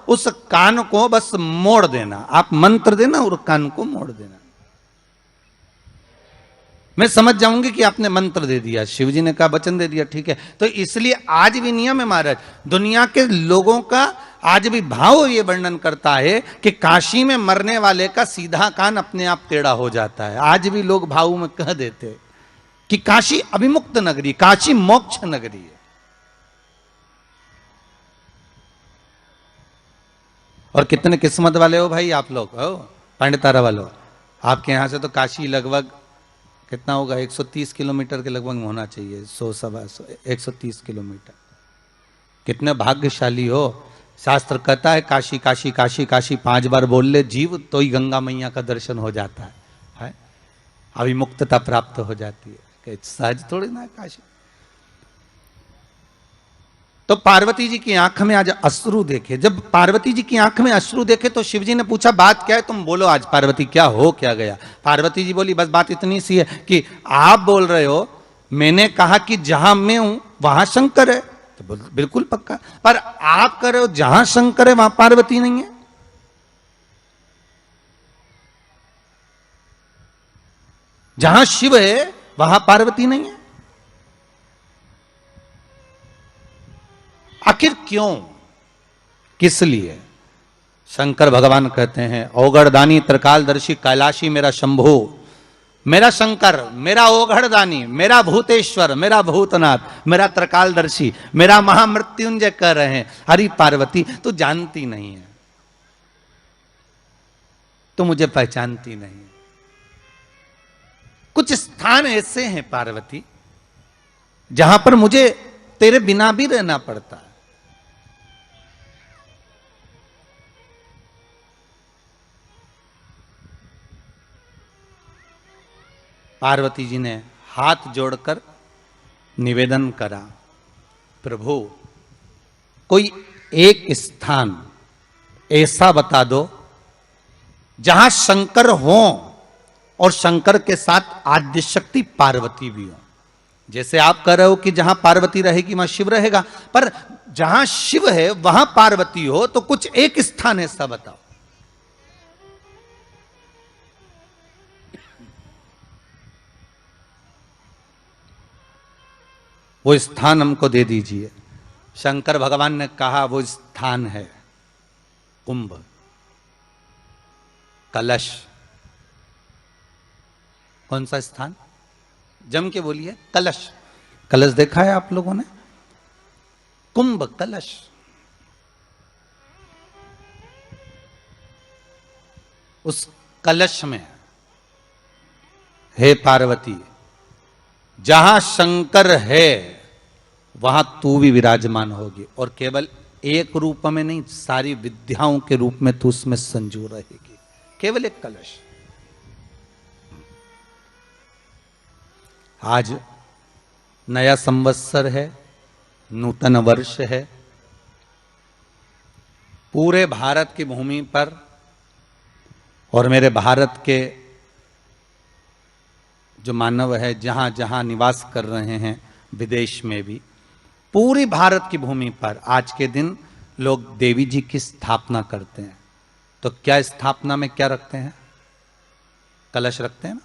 उस कान को बस मोड़ देना, आप मंत्र देना और कान को मोड़ देना। मैं समझ जाऊंगी कि आपने मंत्र दे दिया, शिव जी ने कहा वचन दे दिया, ठीक है। तो इसलिए आज भी नियम है महाराज, दुनिया के लोगों का आज भी भाव ये वर्णन करता है कि काशी में मरने वाले का सीधा कान अपने आप टेढ़ा हो जाता है। आज भी लोग भाव में कह देते कि काशी अभिमुक्त नगरी, काशी मोक्ष नगरी है। और कितने किस्मत वाले हो भाई आप लोग, हो पंडितारा वालों, आपके यहां से तो काशी लगभग कितना होगा, 130 किलोमीटर के लगभग होना चाहिए, 130 किलोमीटर। कितने भाग्यशाली हो। शास्त्र कहता है काशी काशी काशी काशी 5 बार बोल ले जीव तो ही गंगा मैया का दर्शन हो जाता है? अभिमुक्तता प्राप्त हो जाती है, सहज थोड़ी ना काशी। तो पार्वती जी की आंख में आज अश्रु देखे। जब पार्वती जी की आंख में अश्रु देखे तो शिव जी ने पूछा बात क्या है, तुम बोलो आज पार्वती क्या हो क्या गया। पार्वती जी बोली बस बात इतनी सी है कि आप बोल रहे हो, मैंने कहा कि जहां मैं हूं वहां शंकर है, तो बिल्कुल पक्का, पर आप कह रहे हो जहां शंकर है वहां पार्वती नहीं है। जहां शिव है वहां पार्वती नहीं है। आखिर क्यों, किस लिए? शंकर भगवान कहते हैं ओगढ़दानी त्रिकालदर्शी कैलाशी मेरा शंभो, मेरा शंकर, मेरा ओगढ़दानी, मेरा भूतेश्वर, मेरा भूतनाथ, मेरा त्रिकालदर्शी, मेरा महामृत्युंजय कह रहे हैं। हरि पार्वती तू जानती नहीं है, तो मुझे पहचानती नहीं। कुछ स्थान ऐसे हैं पार्वती जहां पर मुझे तेरे बिना भी रहना पड़ता है। पार्वती जी ने हाथ जोड़कर निवेदन करा, प्रभु कोई एक स्थान ऐसा बता दो जहां शंकर हो और शंकर के साथ आद्य शक्ति पार्वती भी हो। जैसे आप कह रहे हो कि जहां पार्वती रहेगी वहां शिव रहेगा, पर जहां शिव है वहां पार्वती हो, तो कुछ एक स्थान ऐसा बताओ। वो स्थान हमको दे दीजिए। शंकर भगवान ने कहा वो स्थान है कुंभ, कलश। कौन सा स्थान? जम के बोलिए, कलश। कलश देखा है आप लोगों ने? कुंभ कलश। उस कलश में हे पार्वती, जहां शंकर है वहां तू भी विराजमान होगी, और केवल एक रूप में नहीं, सारी विद्याओं के रूप में तू उसमें संजू रहेगी। केवल एक कलश। आज नया संवत्सर है, नूतन वर्ष है। पूरे भारत की भूमि पर और मेरे भारत के जो मानव है जहां जहां निवास कर रहे हैं, विदेश में भी, पूरी भारत की भूमि पर आज के दिन लोग देवी जी की स्थापना करते हैं। तो क्या स्थापना में क्या रखते हैं? कलश रखते हैं ना।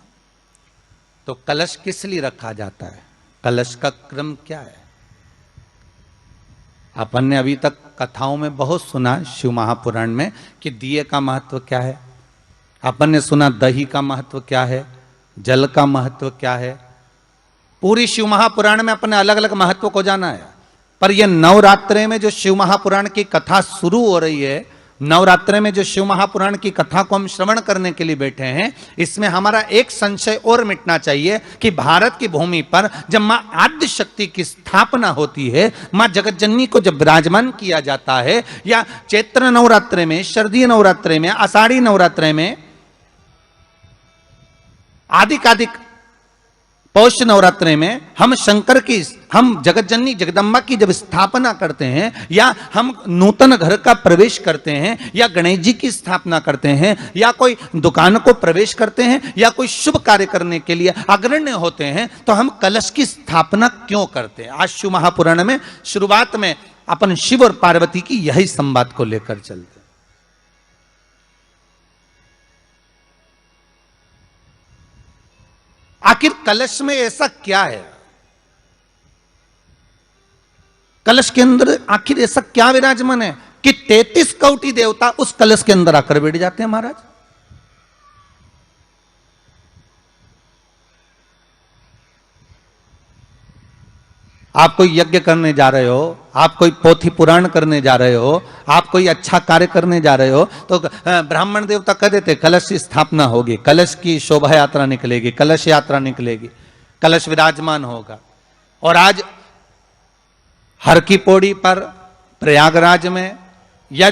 तो कलश किस लिए रखा जाता है? कलश का क्रम क्या है? अपन ने अभी तक कथाओं में बहुत सुना, शिव महापुराण में, कि दिए का महत्व क्या है। अपन ने सुना दही का महत्व क्या है, जल का महत्व क्या है। पूरी शिव महापुराण में अपने अलग अलग महत्व को जाना है। पर यह नवरात्रे में जो शिव महापुराण की कथा शुरू हो रही है, नवरात्रे में जो शिव महापुराण की कथा को हम श्रवण करने के लिए बैठे हैं, इसमें हमारा एक संशय और मिटना चाहिए कि भारत की भूमि पर जब मां आद्य शक्ति की स्थापना होती है, मां जगत जननी को जब विराजमान किया जाता है, या चैत्र नवरात्रे में, शरदीय नवरात्रे में, आषाढ़ी नवरात्रे में, आदिक पौष नवरात्रे में हम शंकर की हम जगत जननी जगदम्बा की जब स्थापना करते हैं, या हम नूतन घर का प्रवेश करते हैं, या गणेश जी की स्थापना करते हैं, या कोई दुकान को प्रवेश करते हैं, या कोई शुभ कार्य करने के लिए अग्रण्य होते हैं, तो हम कलश की स्थापना क्यों करते हैं? आज शिव महापुराण में शुरुआत में अपन शिव और पार्वती की यही संवाद को लेकर चलते हैं। आखिर कलश में ऐसा क्या है? कलश के अंदर आखिर ऐसा क्या विराजमान है कि 33 कोटि देवता उस कलश के अंदर आकर बैठ जाते हैं महाराज? आप कोई यज्ञ करने जा रहे हो, आप कोई पोथी पुराण करने जा रहे हो, आप कोई अच्छा कार्य करने जा रहे हो, तो ब्राह्मण देवता कह देते कलश की स्थापना होगी, कलश की शोभा यात्रा निकलेगी, कलश यात्रा निकलेगी, कलश विराजमान होगा। और आज हर की पौड़ी पर, प्रयागराज में, या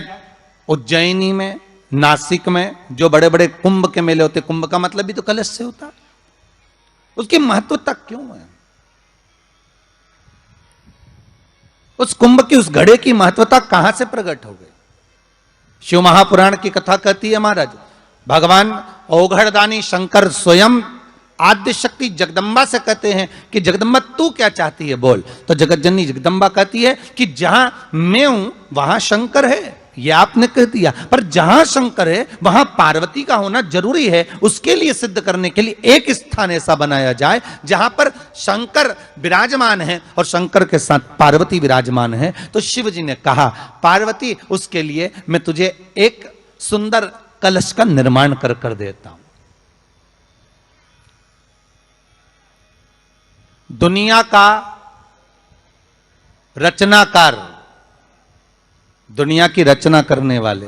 उज्जैनी में, नासिक में जो बड़े बड़े कुंभ के मेले होते, कुंभ का मतलब भी तो कलश से होता, उसकी महत्वता क्यों है? उस कुंभ की, उस घड़े की महत्वता कहां से प्रकट हो गई? शिव महापुराण की कथा कहती है महाराज, भगवान ओघड़दानी शंकर स्वयं आद्य शक्ति जगदम्बा से कहते हैं कि जगदम्बा तू क्या चाहती है बोल। तो जगत जननी जगदम्बा कहती है कि जहां मैं हूं वहां शंकर है, ये आपने कह दिया, पर जहां शंकर है वहां पार्वती का होना जरूरी है। उसके लिए सिद्ध करने के लिए एक स्थान ऐसा बनाया जाए जहां पर शंकर विराजमान है और शंकर के साथ पार्वती विराजमान है। तो शिव जी ने कहा पार्वती, उसके लिए मैं तुझे एक सुंदर कलश का निर्माण कर देता हूं। दुनिया का रचनाकार, दुनिया की रचना करने वाले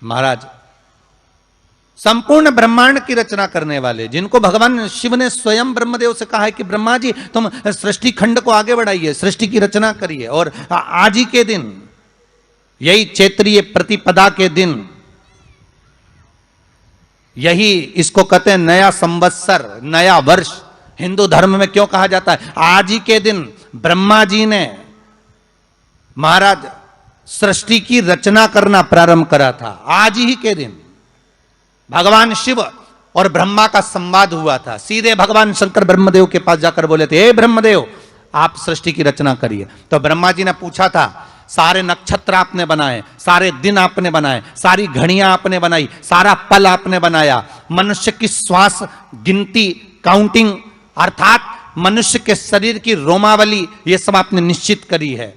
महाराज, संपूर्ण ब्रह्मांड की रचना करने वाले, जिनको भगवान शिव ने स्वयं ब्रह्मदेव से कहा है कि ब्रह्मा जी तुम सृष्टि खंड को आगे बढ़ाइए, सृष्टि की रचना करिए। और आज ही के दिन, यही चैत्रीय प्रतिपदा के दिन, यही इसको कहते हैं नया संवत्सर, नया वर्ष। हिंदू धर्म में क्यों कहा जाता है? आज ही के दिन ब्रह्मा जी ने महाराज सृष्टि की रचना करना प्रारंभ करा था। आज ही के दिन भगवान शिव और ब्रह्मा का संवाद हुआ था। सीधे भगवान शंकर ब्रह्मदेव के पास जाकर बोले थे, हे ब्रह्मदेव आप सृष्टि की रचना करिए। तो ब्रह्मा जी ने पूछा था, सारे नक्षत्र आपने बनाए, सारे दिन आपने बनाए, सारी घड़ियां आपने बनाई, सारा पल आपने बनाया, मनुष्य की श्वास गिनती, काउंटिंग, अर्थात मनुष्य के शरीर की रोमावली, ये सब आपने निश्चित करी है।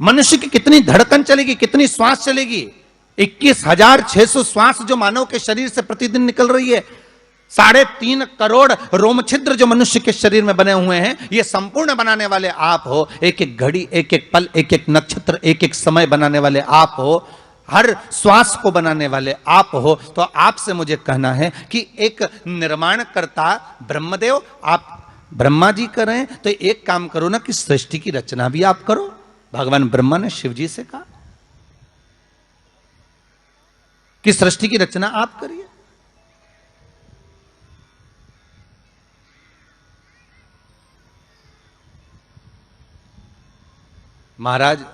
मनुष्य की कितनी धड़कन चलेगी, कितनी श्वास चलेगी, 21,600 श्वास जो मानव के शरीर से प्रतिदिन निकल रही है, 3.5 करोड़ रोम छिद्र जो मनुष्य के शरीर में बने हुए हैं, ये संपूर्ण बनाने वाले आप हो। एक एक घड़ी, एक एक पल, एक एक नक्षत्र, एक एक समय बनाने वाले आप हो, हर श्वास को बनाने वाले आप हो। तो आपसे मुझे कहना है कि एक निर्माणकर्ता ब्रह्मदेव, आप ब्रह्मा जी करें तो एक काम करो ना कि सृष्टि की रचना भी आप करो। भगवान ब्रह्मा ने शिव जी से कहा कि सृष्टि की रचना आप करिए। महाराज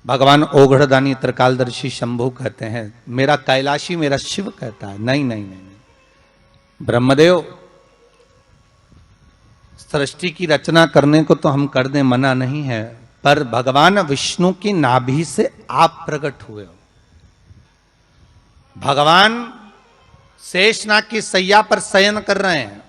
भगवान ओघड़दानी त्रिकालदर्शी शंभु कहते हैं, मेरा कैलाशी मेरा शिव कहता है, नहीं नहीं नहीं, नहीं। ब्रह्मदेव सृष्टि की रचना करने को तो हम कर दें, मना नहीं है, पर भगवान विष्णु की नाभि से आप प्रकट हुए हो। भगवान शेषनाग की सैया पर शयन कर रहे हैं,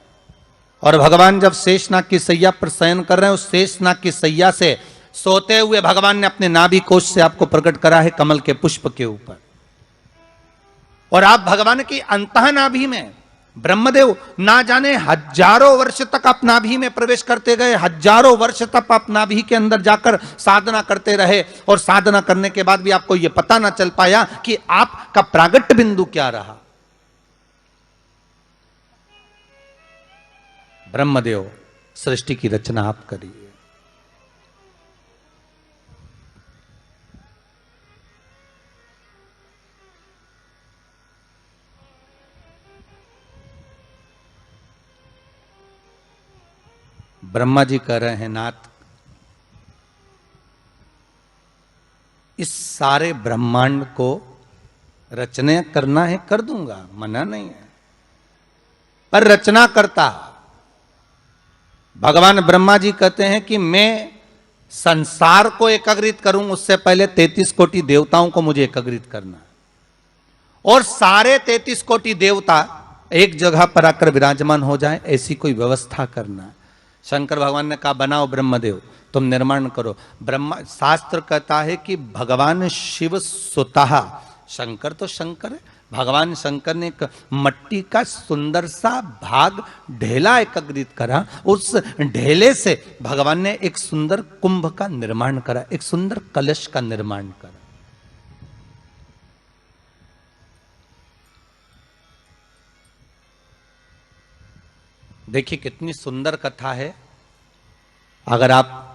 और भगवान जब शेषनाग की सैया पर शयन कर रहे हैं, उस शेषनाग की सैया से सोते हुए भगवान ने अपने नाभि कोश से आपको प्रकट करा है कमल के पुष्प के ऊपर। और आप भगवान की अंतः नाभि में, ब्रह्मदेव ना जाने हजारों वर्ष तक आप नाभि में प्रवेश करते गए, हजारों वर्ष तक आप नाभि के अंदर जाकर साधना करते रहे, और साधना करने के बाद भी आपको यह पता ना चल पाया कि आपका प्रागट्य बिंदु क्या रहा। ब्रह्मदेव सृष्टि की रचना आप करिए। ब्रह्मा जी कह रहे हैं, नाथ इस सारे ब्रह्मांड को रचना करना है, कर दूंगा, मना नहीं है, पर रचना करता भगवान ब्रह्मा जी कहते हैं कि मैं संसार को एकाग्रित करूं, उससे पहले 33 कोटि देवताओं को मुझे एकाग्रित करना, और सारे 33 कोटि देवता एक जगह पर आकर विराजमान हो जाए, ऐसी कोई व्यवस्था करना। शंकर भगवान ने कहा बनाओ ब्रह्मदेव, तुम निर्माण करो। ब्रह्मा, शास्त्र कहता है कि भगवान शिव स्वतः, शंकर तो शंकर है, भगवान शंकर ने एक मट्टी का सुंदर सा भाग ढेला एकत्रित करा, उस ढेले से भगवान ने एक सुंदर कुंभ का निर्माण करा, एक सुंदर कलश का निर्माण करा। देखिए कितनी सुंदर कथा है। अगर आप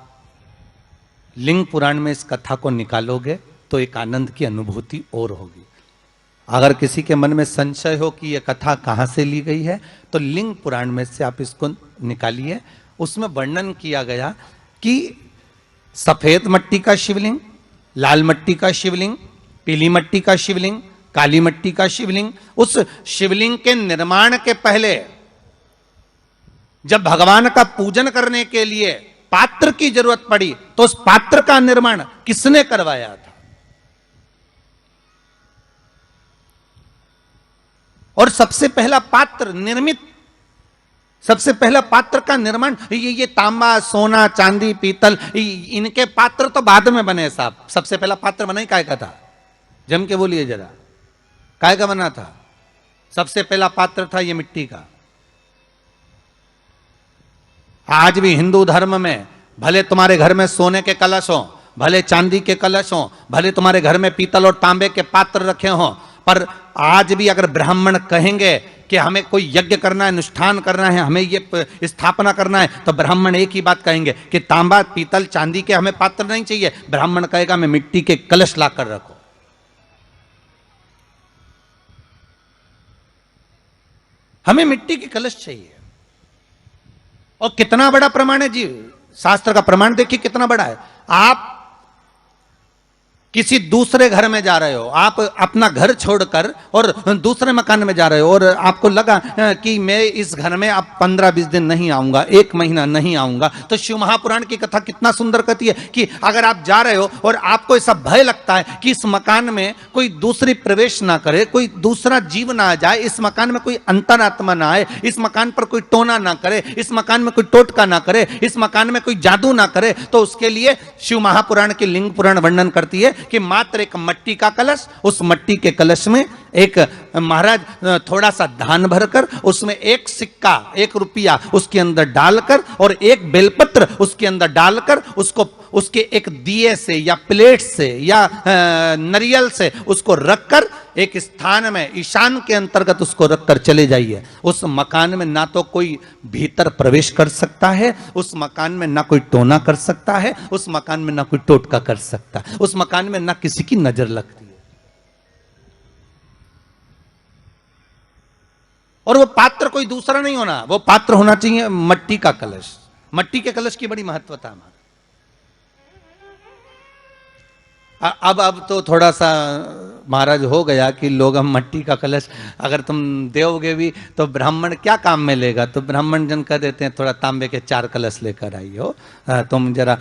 लिंग पुराण में इस कथा को निकालोगे तो एक आनंद की अनुभूति और होगी। अगर किसी के मन में संशय हो कि यह कथा कहां से ली गई है, तो लिंग पुराण में से आप इसको निकालिए। उसमें वर्णन किया गया कि सफेद मट्टी का शिवलिंग, लाल मट्टी का शिवलिंग, पीली मट्टी का शिवलिंग, काली मट्टी का शिवलिंग, उस शिवलिंग के निर्माण के पहले जब भगवान का पूजन करने के लिए पात्र की जरूरत पड़ी, तो उस पात्र का निर्माण किसने करवाया था? और सबसे पहला पात्र निर्मित, सबसे पहला पात्र का निर्माण, ये तांबा, सोना, चांदी, पीतल, इनके पात्र तो बाद में बने साहब। सबसे पहला पात्र बना ही काय का था? जम के बोलिए जरा, काय का बना था? सबसे पहला पात्र था ये मिट्टी का। आज भी हिंदू धर्म में भले तुम्हारे घर में सोने के कलश हो, भले चांदी के कलश हो, भले तुम्हारे घर में पीतल और तांबे के पात्र रखे हों, पर आज भी अगर ब्राह्मण कहेंगे कि हमें कोई यज्ञ करना है, अनुष्ठान करना है, हमें ये स्थापना करना है, तो ब्राह्मण एक ही बात कहेंगे कि तांबा, पीतल, चांदी के हमें पात्र नहीं चाहिए। ब्राह्मण कहेगा मैं मिट्टी के कलश लाकर रखो। हमें मिट्टी के कलश चाहिए। और कितना बड़ा प्रमाण है जी, शास्त्र का प्रमाण देखिए कितना बड़ा है। आप किसी दूसरे घर में जा रहे हो, आप अपना घर छोड़कर और दूसरे मकान में जा रहे हो, और आपको लगा कि मैं इस घर में अब 15-20 दिन नहीं आऊंगा, 1 महीना नहीं आऊंगा, तो शिव महापुराण की कथा कितना सुंदर कहती है कि अगर आप जा रहे हो और आपको ऐसा भय लगता है कि इस मकान में कोई दूसरी प्रवेश ना करे, कोई दूसरा जीव ना आ जाए, इस मकान में कोई अंतरात्मा ना आए, इस मकान पर कोई टोना ना करे, इस मकान में कोई टोटका ना करे, इस मकान में कोई जादू ना करे, तो उसके लिए शिव महापुराण की लिंग पुराण वर्णन करती है कि मात्र एक मट्टी का कलश, उस मट्टी के कलश में एक महाराज थोड़ा सा धान भरकर, उसमें एक सिक्का, 1 रुपया उसके अंदर डालकर और एक बेलपत्र उसके अंदर डालकर, उसको उसके एक दिए से या प्लेट से या नरियल से उसको रखकर एक स्थान में ईशान के अंतर्गत उसको रखकर चले जाइए। उस मकान में ना तो कोई भीतर प्रवेश कर सकता है, उस मकान में ना कोई टोना कर सकता है, उस मकान में ना कोई टोटका कर सकता है, उस मकान में ना किसी की नजर लगती है। और वो पात्र कोई दूसरा नहीं होना, वो पात्र होना चाहिए मट्टी का कलश। मट्टी के कलश की बड़ी महत्वता है। अब तो थोड़ा सा महाराज हो गया कि लोग हम मट्टी का कलश अगर तुम दोगे भी तो ब्राह्मण क्या काम में लेगा, तो ब्राह्मण जन कह देते हैं थोड़ा तांबे के 4 कलश लेकर आइए हो, तुम जरा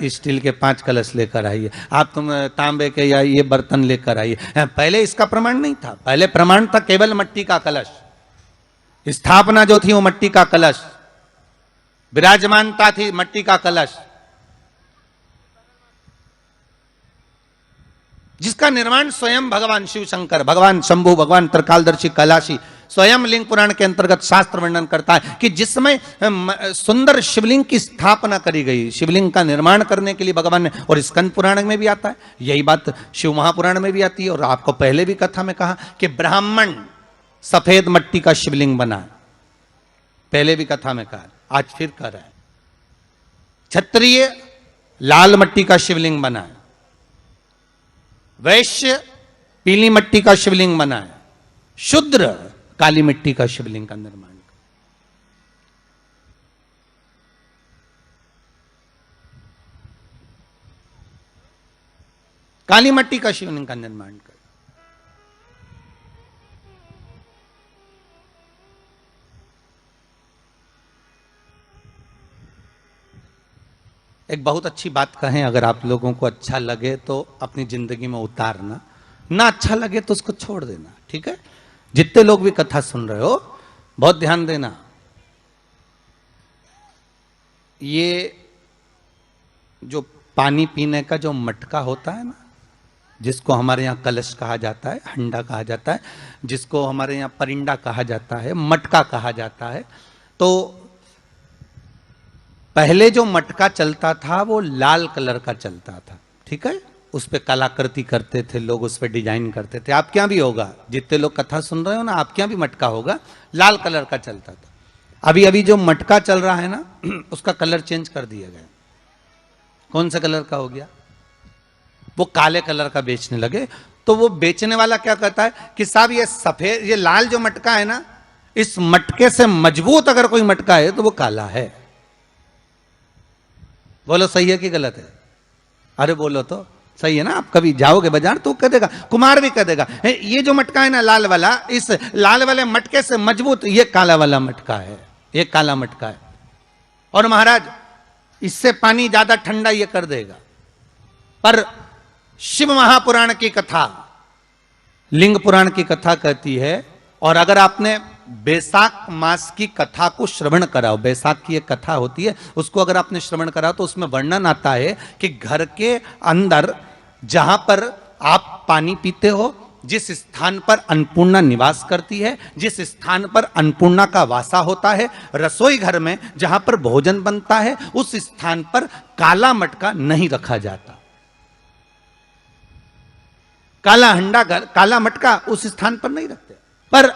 स्टील के 5 कलश लेकर आइए, आप तुम तांबे के या ये बर्तन लेकर आइए। पहले इसका प्रमाण नहीं था, पहले प्रमाण था केवल मट्टी का कलश। स्थापना जो थी वो मट्टी का कलश, विराजमानता थी मट्टी का कलश, जिसका निर्माण स्वयं भगवान शिव शंकर, भगवान शंभु, भगवान त्रिकालदर्शी कैलाशी स्वयं लिंग पुराण के अंतर्गत शास्त्र वर्णन करता है कि जिसमें सुंदर शिवलिंग की स्थापना करी गई, शिवलिंग का निर्माण करने के लिए भगवान ने, और स्कंद पुराण में भी आता है, यही बात शिव महापुराण में भी आती है। और आपको पहले भी कथा में कहा कि ब्राह्मण सफेद मट्टी का शिवलिंग बना, पहले भी कथा में कहा, आज फिर कह रहा है। क्षत्रिय लाल मट्टी का शिवलिंग बना है, वैश्य पीली मट्टी का शिवलिंग बना है, शूद्र काली मिट्टी का शिवलिंग का निर्माण। काली मट्टी का शिवलिंग का निर्माण कर। एक बहुत अच्छी बात कहें, अगर आप लोगों को अच्छा लगे तो अपनी जिंदगी में उतारना, ना अच्छा लगे तो उसको छोड़ देना, ठीक है। जितने लोग भी कथा सुन रहे हो बहुत ध्यान देना, ये जो पानी पीने का जो मटका होता है ना, जिसको हमारे यहाँ कलश कहा जाता है, हंडा कहा जाता है, जिसको हमारे यहाँ परिंडा कहा जाता है, मटका कहा जाता है, तो पहले जो मटका चलता था वो लाल कलर का चलता था, ठीक है। उस पर कलाकृति करते थे लोग, उस पर डिजाइन करते थे। आपके यहाँ भी होगा, जितने लोग कथा सुन रहे हो ना, आपके यहाँ भी मटका होगा, लाल कलर का चलता था। अभी अभी जो मटका चल रहा है ना, उसका कलर चेंज कर दिया गया। कौन सा कलर का हो गया? वो काले कलर का बेचने लगे। तो वो बेचने वाला क्या कहता है कि साहब ये सफेद, ये लाल जो मटका है ना, इस मटके से मजबूत अगर कोई मटका है तो वो काला है। बोलो सही है कि गलत है? अरे बोलो तो सही है ना। आप कभी जाओगे बाजार तो कह देगा, कुमार भी कह देगा, ये जो मटका है ना लाल वाला, इस लाल वाले मटके से मजबूत ये काला वाला मटका है, ये काला मटका है। और महाराज इससे पानी ज्यादा ठंडा ये कर देगा। पर शिव महापुराण की कथा, लिंग पुराण की कथा कहती है, और अगर आपने बैसाख मास की कथा को श्रवण कराओ, बैसाख की एक कथा होती है, उसको अगर आपने श्रवण कराओ तो उसमें वर्णन आता है कि घर के अंदर जहां पर आप पानी पीते हो, जिस स्थान पर अन्नपूर्णा निवास करती है, जिस स्थान पर अन्नपूर्णा का वासा होता है, रसोई घर में जहां पर भोजन बनता है, उस स्थान पर काला मटका नहीं रखा जाता। काला हंडा, काला मटका उस स्थान पर नहीं रखते। पर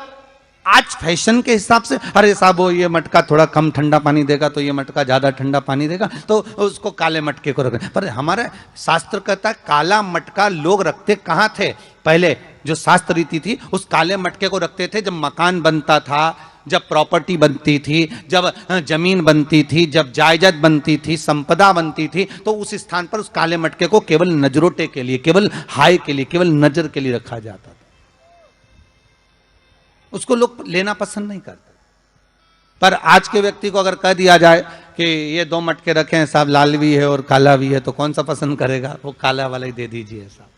आज फैशन के हिसाब से, अरे साहब वो ये मटका थोड़ा कम ठंडा पानी देगा तो ये मटका ज्यादा ठंडा पानी देगा, तो उसको काले मटके को रखते। पर हमारे शास्त्र कहता है काला मटका लोग रखते कहां थे? पहले जो शास्त्र रीति थी, उस काले मटके को रखते थे जब मकान बनता था, जब प्रॉपर्टी बनती थी, जब जमीन बनती थी, जब जायदाद बनती थी, संपदा बनती थी, तो उस स्थान पर उस काले मटके को केवल नजरोटे के लिए, केवल हाय के लिए, केवल नजर के लिए रखा जाता था। उसको लोग लेना पसंद नहीं करते। पर आज के व्यक्ति को अगर कह दिया जाए कि ये दो मटके रखे हैं साहब, लाल भी है और काला भी है, तो कौन सा पसंद करेगा? वो काला वाला ही दे दीजिए साहब,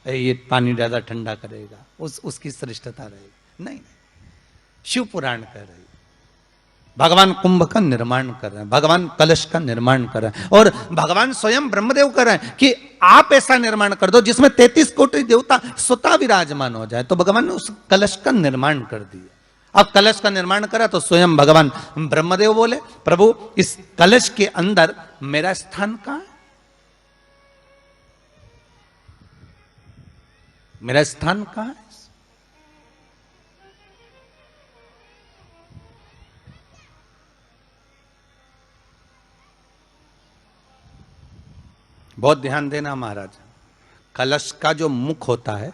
ये पानी ज्यादा ठंडा करेगा, उसकी श्रेष्ठता रहेगी। नहीं, शिव पुराण कह रही, भगवान कुंभ का निर्माण कर रहे हैं, भगवान कलश का निर्माण कर रहे हैं, और भगवान स्वयं ब्रह्मदेव कर रहे हैं कि आप ऐसा निर्माण कर दो जिसमें 33 कोटि देवता स्वतः विराजमान हो जाए। तो भगवान ने उस कलश का निर्माण कर दिया। अब कलश का निर्माण करा तो स्वयं भगवान ब्रह्मदेव बोले, प्रभु इस कलश के अंदर मेरा स्थान कहां है? मेरा स्थान कहां है? बहुत ध्यान देना महाराज, कलश का जो मुख होता है,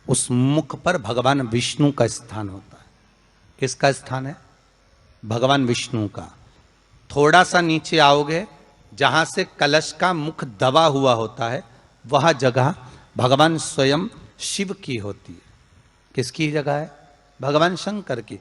उस मुख पर भगवान विष्णु का स्थान होता है। किसका स्थान है? भगवान विष्णु का। थोड़ा सा नीचे आओगे, जहां से कलश का मुख दबा हुआ होता है, वह जगह भगवान स्वयं शिव की होती है। किसकी जगह है? भगवान शंकर की।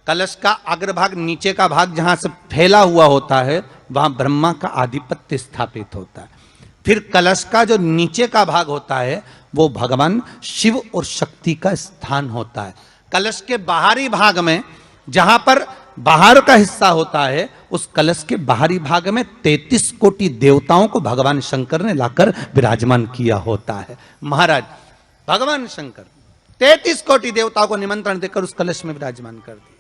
कलश का अग्रभाग, नीचे का भाग जहां से फैला हुआ होता है, वहां ब्रह्मा का आधिपत्य स्थापित होता है। फिर कलश का जो नीचे का भाग होता है, वो भगवान शिव और शक्ति का स्थान होता है। कलश के बाहरी भाग में, जहां पर बाहर का हिस्सा होता है, उस कलश के बाहरी भाग में 33 कोटि देवताओं को भगवान शंकर ने लाकर विराजमान किया होता है। महाराज भगवान शंकर 33 कोटि देवताओं को निमंत्रण देकर उस कलश में विराजमान कर दिया।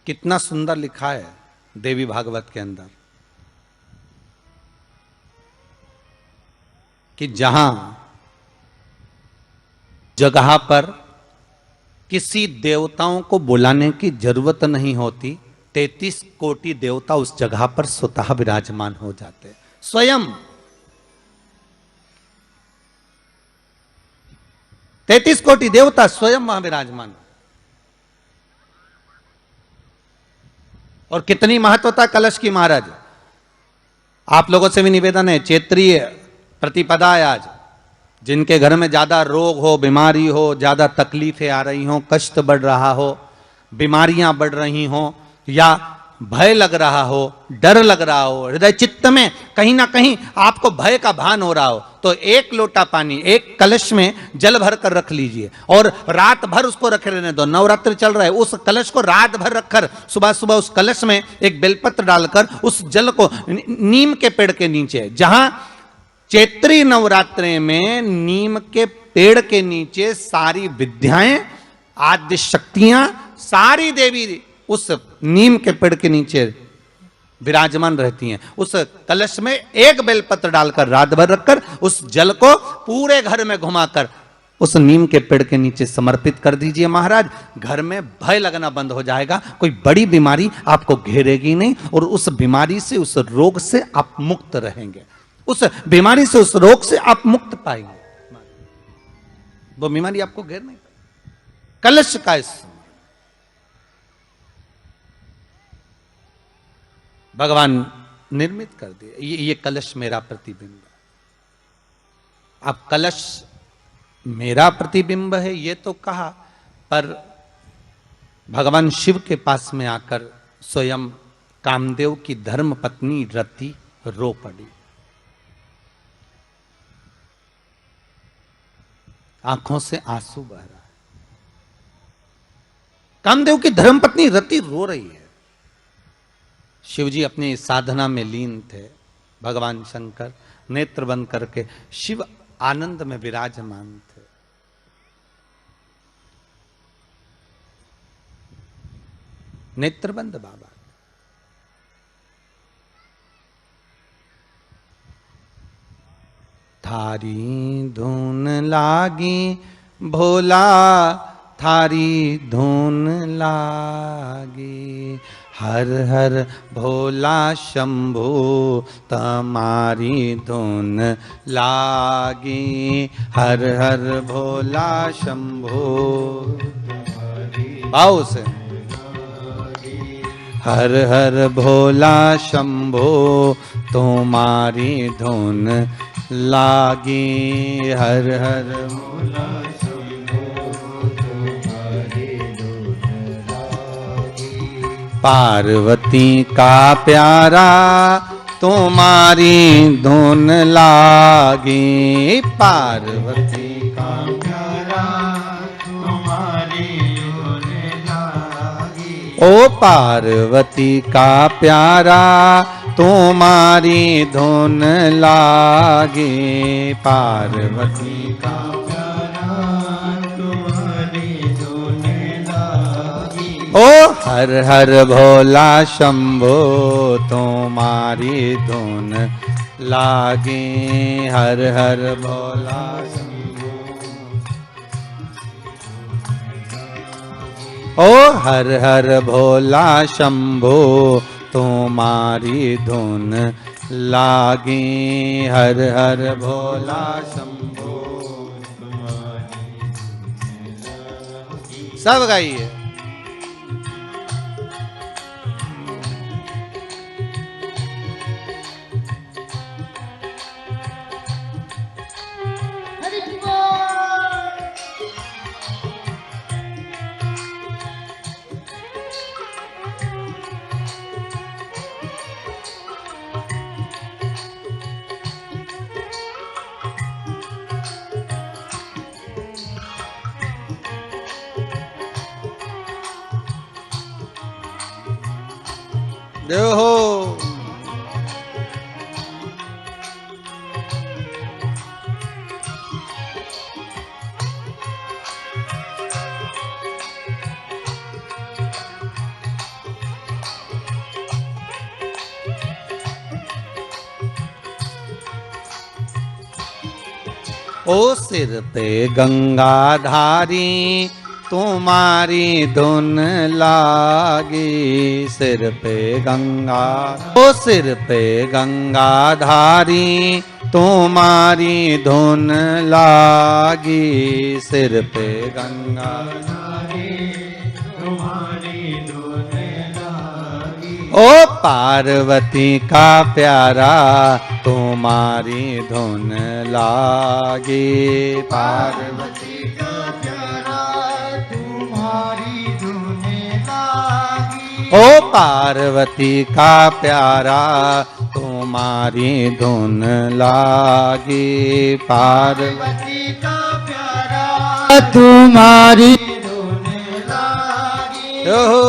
कितना सुंदर लिखा है देवी भागवत के अंदर कि जहां जगह पर किसी देवताओं को बुलाने की जरूरत नहीं होती, 33 कोटि देवता उस जगह पर स्वतः विराजमान हो जाते। स्वयं 33 कोटि देवता स्वयं वहां विराजमान। और कितनी महत्वता कलश की महाराज। आप लोगों से भी निवेदन है, चैत्रीय प्रतिपदा है आज, जिनके घर में ज्यादा रोग हो, बीमारी हो, ज्यादा तकलीफें आ रही हो, कष्ट बढ़ रहा हो, बीमारियां बढ़ रही हो, या भय लग रहा हो, डर लग रहा हो, हृदय चित्त में कहीं ना कहीं आपको भय का भान हो रहा हो, तो एक लोटा पानी एक कलश में जल भर कर रख लीजिए और रात भर उसको रखे रहने दो। नवरात्र चल रहा है, उस कलश को रात भर रखकर सुबह सुबह उस कलश में एक बेलपत्र डालकर उस जल को नीम के पेड़ के नीचे, जहां चैत्री नवरात्रि में नीम के पेड़ के नीचे सारी विद्याएं, आद्य शक्तियां, सारी देवी उस नीम के पेड़ के नीचे विराजमान रहती हैं। उस कलश में एक बेलपत्र डालकर रात भर रखकर उस जल को पूरे घर में घुमाकर उस नीम के पेड़ के नीचे समर्पित कर दीजिए महाराज। घर में भय लगना बंद हो जाएगा, कोई बड़ी बीमारी आपको घेरेगी नहीं और उस बीमारी से, उस रोग से आप मुक्त रहेंगे। उस बीमारी से, उस रोग से आप मुक्त पाएंगे, वो बीमारी आपको घेर नहीं पाएगी। कलश का इस भगवान निर्मित कर दिया। ये कलश मेरा प्रतिबिंब है। अब कलश मेरा प्रतिबिंब है ये तो कहा, पर भगवान शिव के पास में आकर स्वयं कामदेव की धर्म पत्नी रति रो पड़ी। आंखों से आंसू बह रहा है। कामदेव की धर्मपत्नी रति रो रही है। शिवजी अपनी साधना में लीन थे। भगवान शंकर नेत्र बंद करके शिव आनंद में विराजमान थे। नेत्र बंद बाबा। थारी धुन लागी भोला, थारी धुन लागी, हर हर भोला शंभू तमारी धुन लागी, हर हर भोला शंभू। भाव से हर हर भोला शंभू तुम्हारी धुन लागी, हर हर भोला पार्वती का प्यारा तुम्हारी धुन लागी, पार्वती का प्यारा तुम्हारी धुन लागी, ओ पार्वती का प्यारा तुम्हारी धुन लागी, पार्वती का ओ हर हर भोला शंभो तुम्हारी धुन लागे, हर हर भोला शंभो। ओ हर हर भोला शंभो तुम्हारी धुन लागे, हर हर भोला शंभो। सब गाइए। देव हो ओ सिर पे गंगाधारी तुम्हारी धुन लागी। सिर पे गंगा, ओ सिर पे गंगाधारी, तुम्हारी धुन लागी। सिर पे गंगाधारी, तुम्हारी धुन लागी। ओ पार्वती का प्यारा, तुम्हारी धुन लागी। पार्वती का प्यारा, तुम्हारी धुन लागी। ओ पार्वती का प्यारा, तुम्हारी धुन लागी। पार्वती का प्यारा, तुम्हारी धुन लागी। ओहो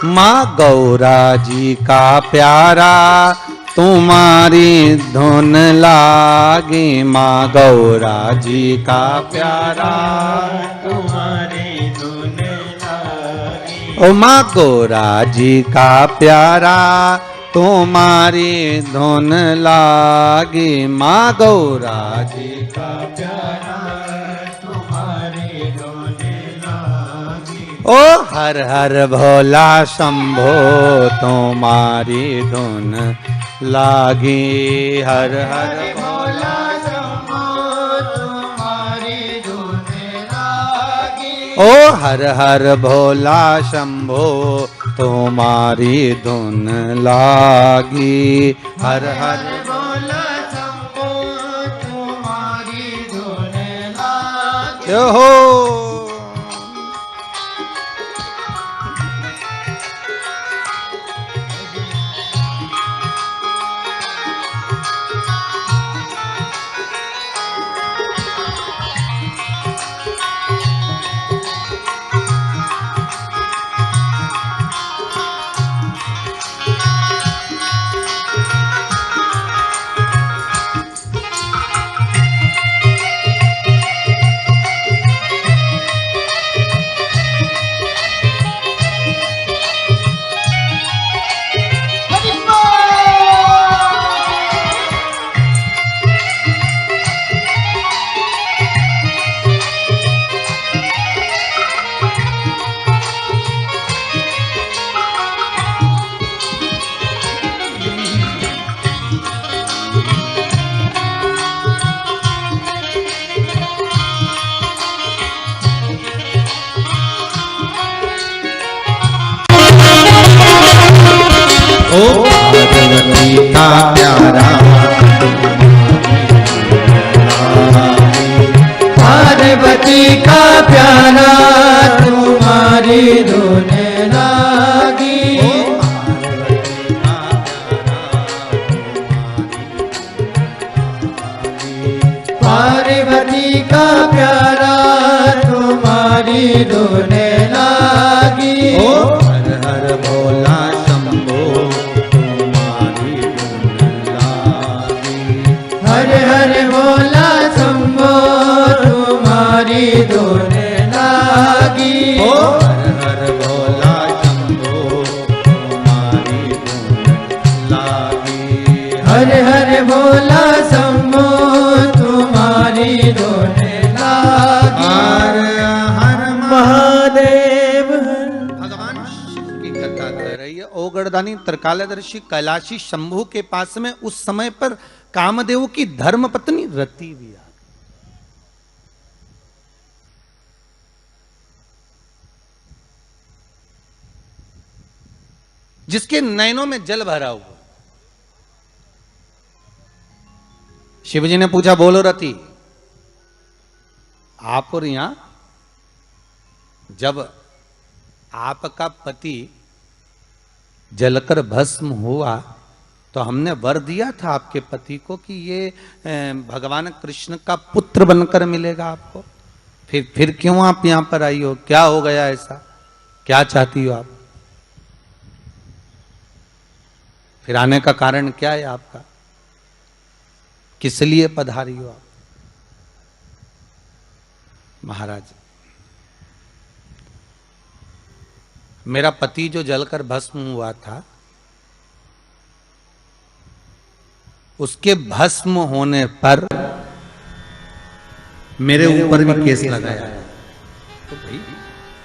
माँ गौरा जी का प्यारा, तुम्हारी धुन लागी। माँ गौरा जी का प्यारा, तुम्हारी धुन लागी। ओ माँ गौरा जी का प्यारा, तुम्हारी धुन लागी। माँ गौरा जी का प्यारा, ओ हर हर भोला शंभो, तुम्हारी धुन लागी। हर हर भोला शंभो, तुम्हारी धुन लागी। ओ हर हर भोला शंभो, तुम्हारी धुन लागी। हर हर भोला शंभो, तुम्हारी धुन लागी। हो पार्वती का प्यारा, पार्वती का प्यारा, तुम्हारी धुन लागी। पार्वती का प्यारा, तुम्हारी धुन लागी। हर हर भोला शंभो, तुम्हारी धुन लागी। हर हर भोला शंभो, तुम्हारी धुन लागी। हर हर भोला शंभो, तुम्हारी धुन लागी। हर हर भोला शंभो, बताइए, ओगड़दानी त्रिकालदर्शी कैलाशी शंभु के पास में उस समय पर कामदेव की धर्म पत्नी रति भी आ गई, जिसके नयनों में जल भरा हुआ। शिवजी ने पूछा, बोलो रति, आप और यहां जब आपका पति जलकर भस्म हुआ तो हमने वर दिया था आपके पति को कि ये भगवान कृष्ण का पुत्र बनकर मिलेगा आपको, फिर क्यों आप यहां पर आई हो? क्या हो गया ऐसा? क्या चाहती हो आप? फिर आने का कारण क्या है आपका? किस लिए पधारी हो आप? महाराज, मेरा पति जो जलकर भस्म हुआ था, उसके भस्म होने पर मेरे ऊपर भी केस लगाया। तो भाई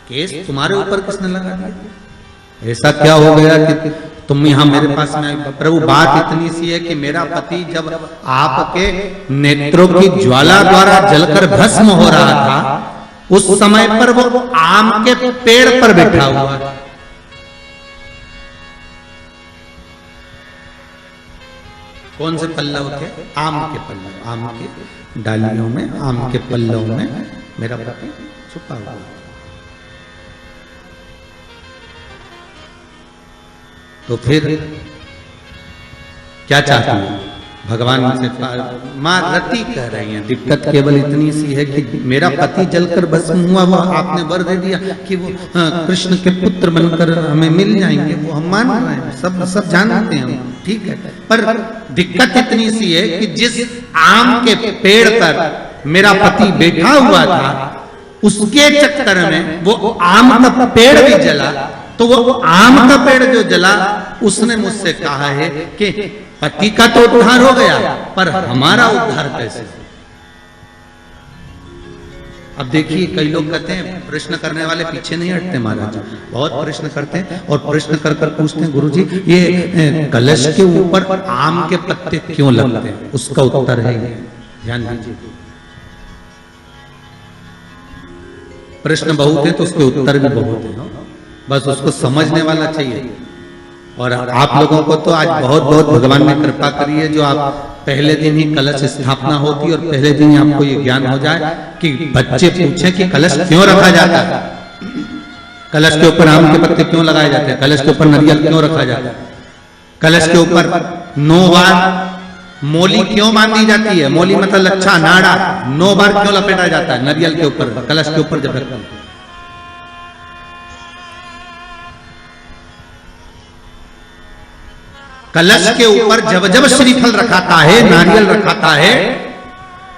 केस तुम्हारे ऊपर किसने लगा दिया? ऐसा क्या हो गया कि तुम यहां मेरे पास में आई? प्रभु, बात इतनी सी है कि मेरा पति जब आपके नेत्रों की ज्वाला द्वारा जलकर भस्म हो रहा था, उस समय पर वो आम के पेड़ पर बैठा हुआ था। कौन से पल्लव थे? आम के पल्लव, आम के डालियों में, आम के पल्लव में मेरा पति छुपा हुआ। तो फिर क्या चाहती है? भगवान से मां रति कह रही हैं, दिक्कत केवल इतनी सी है कि मेरा पति जलकर भस्म हुआ, वो आपने वर दे दिया कि वो कृष्ण के पुत्र बनकर हमें मिल जाएंगे। वो हम मान रहे हैं, सब जानते हैं हम, ठीक है, पर दिक्कत इतनी सी है कि जिस आम के पेड़ पर मेरा पति बैठा हुआ था, उसके चक्कर में वो आम का पेड़ भी जला। तो वो आम का पेड़ जो जला, उसने मुझसे कहा है कि पति का तो उद्धार हो गया, पर हमारा उद्धार कैसे? अब देखिए, कई लोग कहते हैं प्रश्न करने वाले पीछे नहीं हटते महाराज, बहुत प्रश्न करते हैं और प्रश्न कर कर पूछते हैं, गुरुजी ये कलश के ऊपर आम के पत्ते क्यों लगते हैं? उसका उत्तर है, ध्यान दीजिए, प्रश्न बहुत है तो उसके उत्तर भी बहुत है, बस उसको समझने वाला चाहिए। और आप लोगों को तो आज बहुत बहुत भगवान ने कृपा करी है, जो आप पहले दिन ही कलश स्थापना होती और पहले दिन ही आपको ये ज्ञान हो जाए कि बच्चे पूछें कि कलश क्यों रखा जाता है, कलश के ऊपर आम के पत्ते क्यों लगाए जाते हैं, कलश के ऊपर नारियल क्यों रखा जाता है, कलश के ऊपर 9 बार मोली क्यों बांधी जाती है, मोली मतलब लच्छा नाड़ा 9 बार क्यों लपेटा जाता है नारियल के ऊपर, कलश के ऊपर जब रखते हैं। कलश के ऊपर जब जब श्रीफल रखाता है, नारियल रखाता है,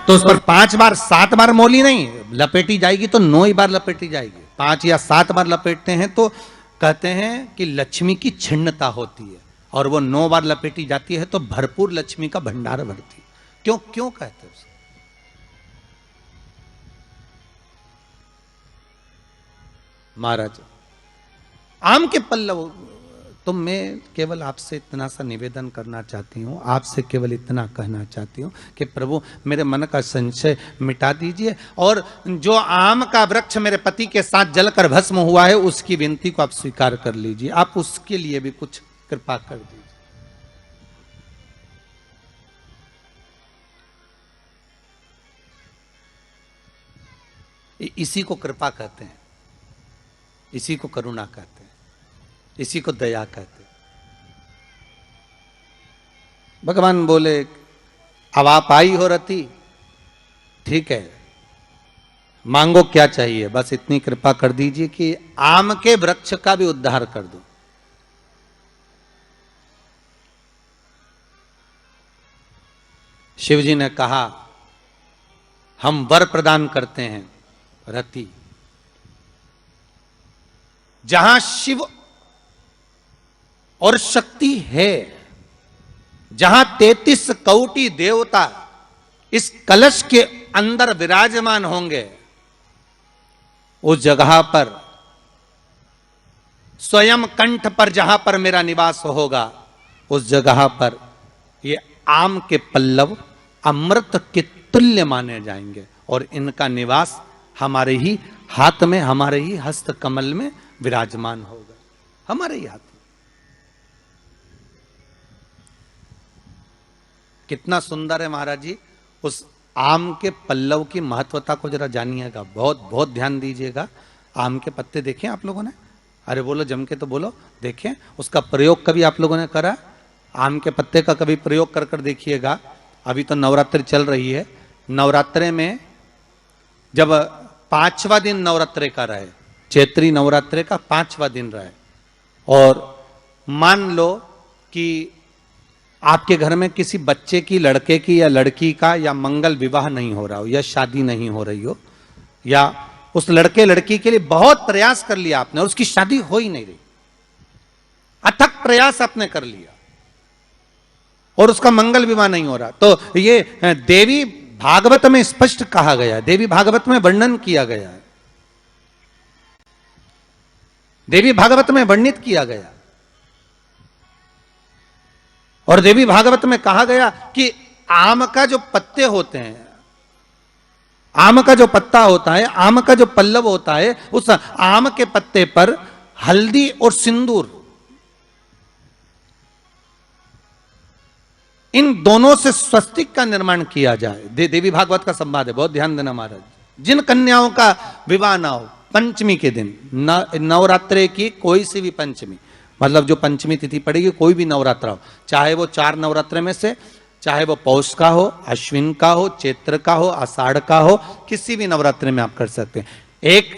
तो उस पर 5 बार 7 बार मोली नहीं लपेटी जाएगी, तो 9 ही बार लपेटी जाएगी। 5 या 7 बार लपेटते हैं तो कहते हैं कि लक्ष्मी की छिन्नता होती है, और वो 9 बार लपेटी जाती है तो भरपूर लक्ष्मी का भंडार भरती है। क्यों क्यों कहते हैं? महाराज, आम के पल्लव, तो मैं केवल आपसे इतना सा निवेदन करना चाहती हूँ, आपसे केवल इतना कहना चाहती हूँ कि प्रभु मेरे मन का संशय मिटा दीजिए, और जो आम का वृक्ष मेरे पति के साथ जलकर भस्म हुआ है, उसकी विनती को आप स्वीकार कर लीजिए, आप उसके लिए भी कुछ कृपा कर दीजिए। इसी को कृपा कहते हैं, इसी को करुणा कहते हैं, इसी को दया कहते हैं। भगवान बोले, अब आप आई हो रति, ठीक है, मांगो क्या चाहिए, बस इतनी कृपा कर दीजिए कि आम के वृक्ष का भी उद्धार कर दो। शिवजी ने कहा, हम वर प्रदान करते हैं रति, जहां शिव और शक्ति है, जहां 33 कोटि देवता इस कलश के अंदर विराजमान होंगे, उस जगह पर स्वयं कंठ पर जहां पर मेरा निवास होगा, उस जगह पर ये आम के पल्लव अमृत के तुल्य माने जाएंगे और इनका निवास हमारे ही हाथ में, हमारे ही हस्त कमल में विराजमान होगा, हमारे ही हाथ में। कितना सुंदर है महाराज जी। उस आम के पल्लव की महत्वता को जरा जानिएगा, बहुत बहुत ध्यान दीजिएगा। आम के पत्ते देखें आप लोगों ने? अरे बोलो जम के तो बोलो। देखें, उसका प्रयोग कभी आप लोगों ने करा? आम के पत्ते का कभी प्रयोग कर कर देखिएगा। अभी तो नवरात्रि चल रही है, नवरात्रे में जब 5वां दिन नवरात्रे का रहे, चैत्री नवरात्रे का 5वां दिन रहे, और मान लो कि आपके घर में किसी बच्चे की, लड़के की या लड़की का या मंगल विवाह नहीं हो रहा हो, या शादी नहीं हो रही हो, या उस लड़के लड़की के लिए बहुत प्रयास कर लिया आपने और उसकी शादी हो ही नहीं रही, अथक प्रयास आपने कर लिया और उसका मंगल विवाह नहीं हो रहा, तो ये देवी भागवत में स्पष्ट कहा गया है, देवी भागवत में वर्णन किया गया है, देवी भागवत में वर्णित किया गया। और देवी भागवत में कहा गया कि आम का जो पत्ते होते हैं, आम का जो पत्ता होता है, आम का जो पल्लव होता है, उस आम के पत्ते पर हल्दी और सिंदूर, इन दोनों से स्वस्तिक का निर्माण किया जाए। देवी भागवत का संवाद है, बहुत ध्यान देना महाराज। जिन कन्याओं का विवाह ना हो पंचमी के दिन, नवरात्रे की कोई सी भी पंचमी, मतलब जो पंचमी तिथि पड़ेगी, कोई भी नवरात्रा हो, चाहे वो 4 नवरात्रे में से, चाहे वो पौष का हो, अश्विन का हो, चैत्र का हो, आषाढ़ का हो, किसी भी नवरात्रे में आप कर सकते हैं। एक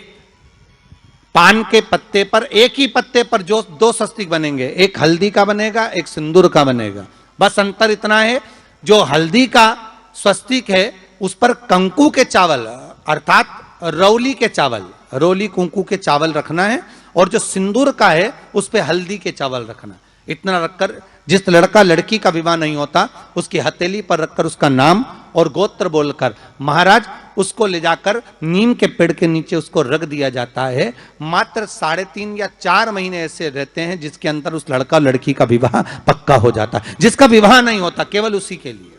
पान के पत्ते पर, एक ही पत्ते पर जो 2 स्वस्तिक बनेंगे, एक हल्दी का बनेगा, एक सिंदूर का बनेगा। बस अंतर इतना है, जो हल्दी का स्वस्तिक है उस पर कंकु के चावल, अर्थात रौली के चावल, रौली कुंकू के चावल रखना है, और जो सिंदूर का है उस पे हल्दी के चावल रखना। इतना रखकर, जिस लड़का लड़की का विवाह नहीं होता उसकी हथेली पर रखकर उसका नाम और गोत्र बोलकर महाराज उसको ले जाकर नीम के पेड़ के नीचे उसको रख दिया जाता है। मात्र 3.5 या 4 महीने ऐसे रहते हैं जिसके अंदर उस लड़का लड़की का विवाह पक्का हो जाता है। जिसका विवाह नहीं होता केवल उसी के लिए,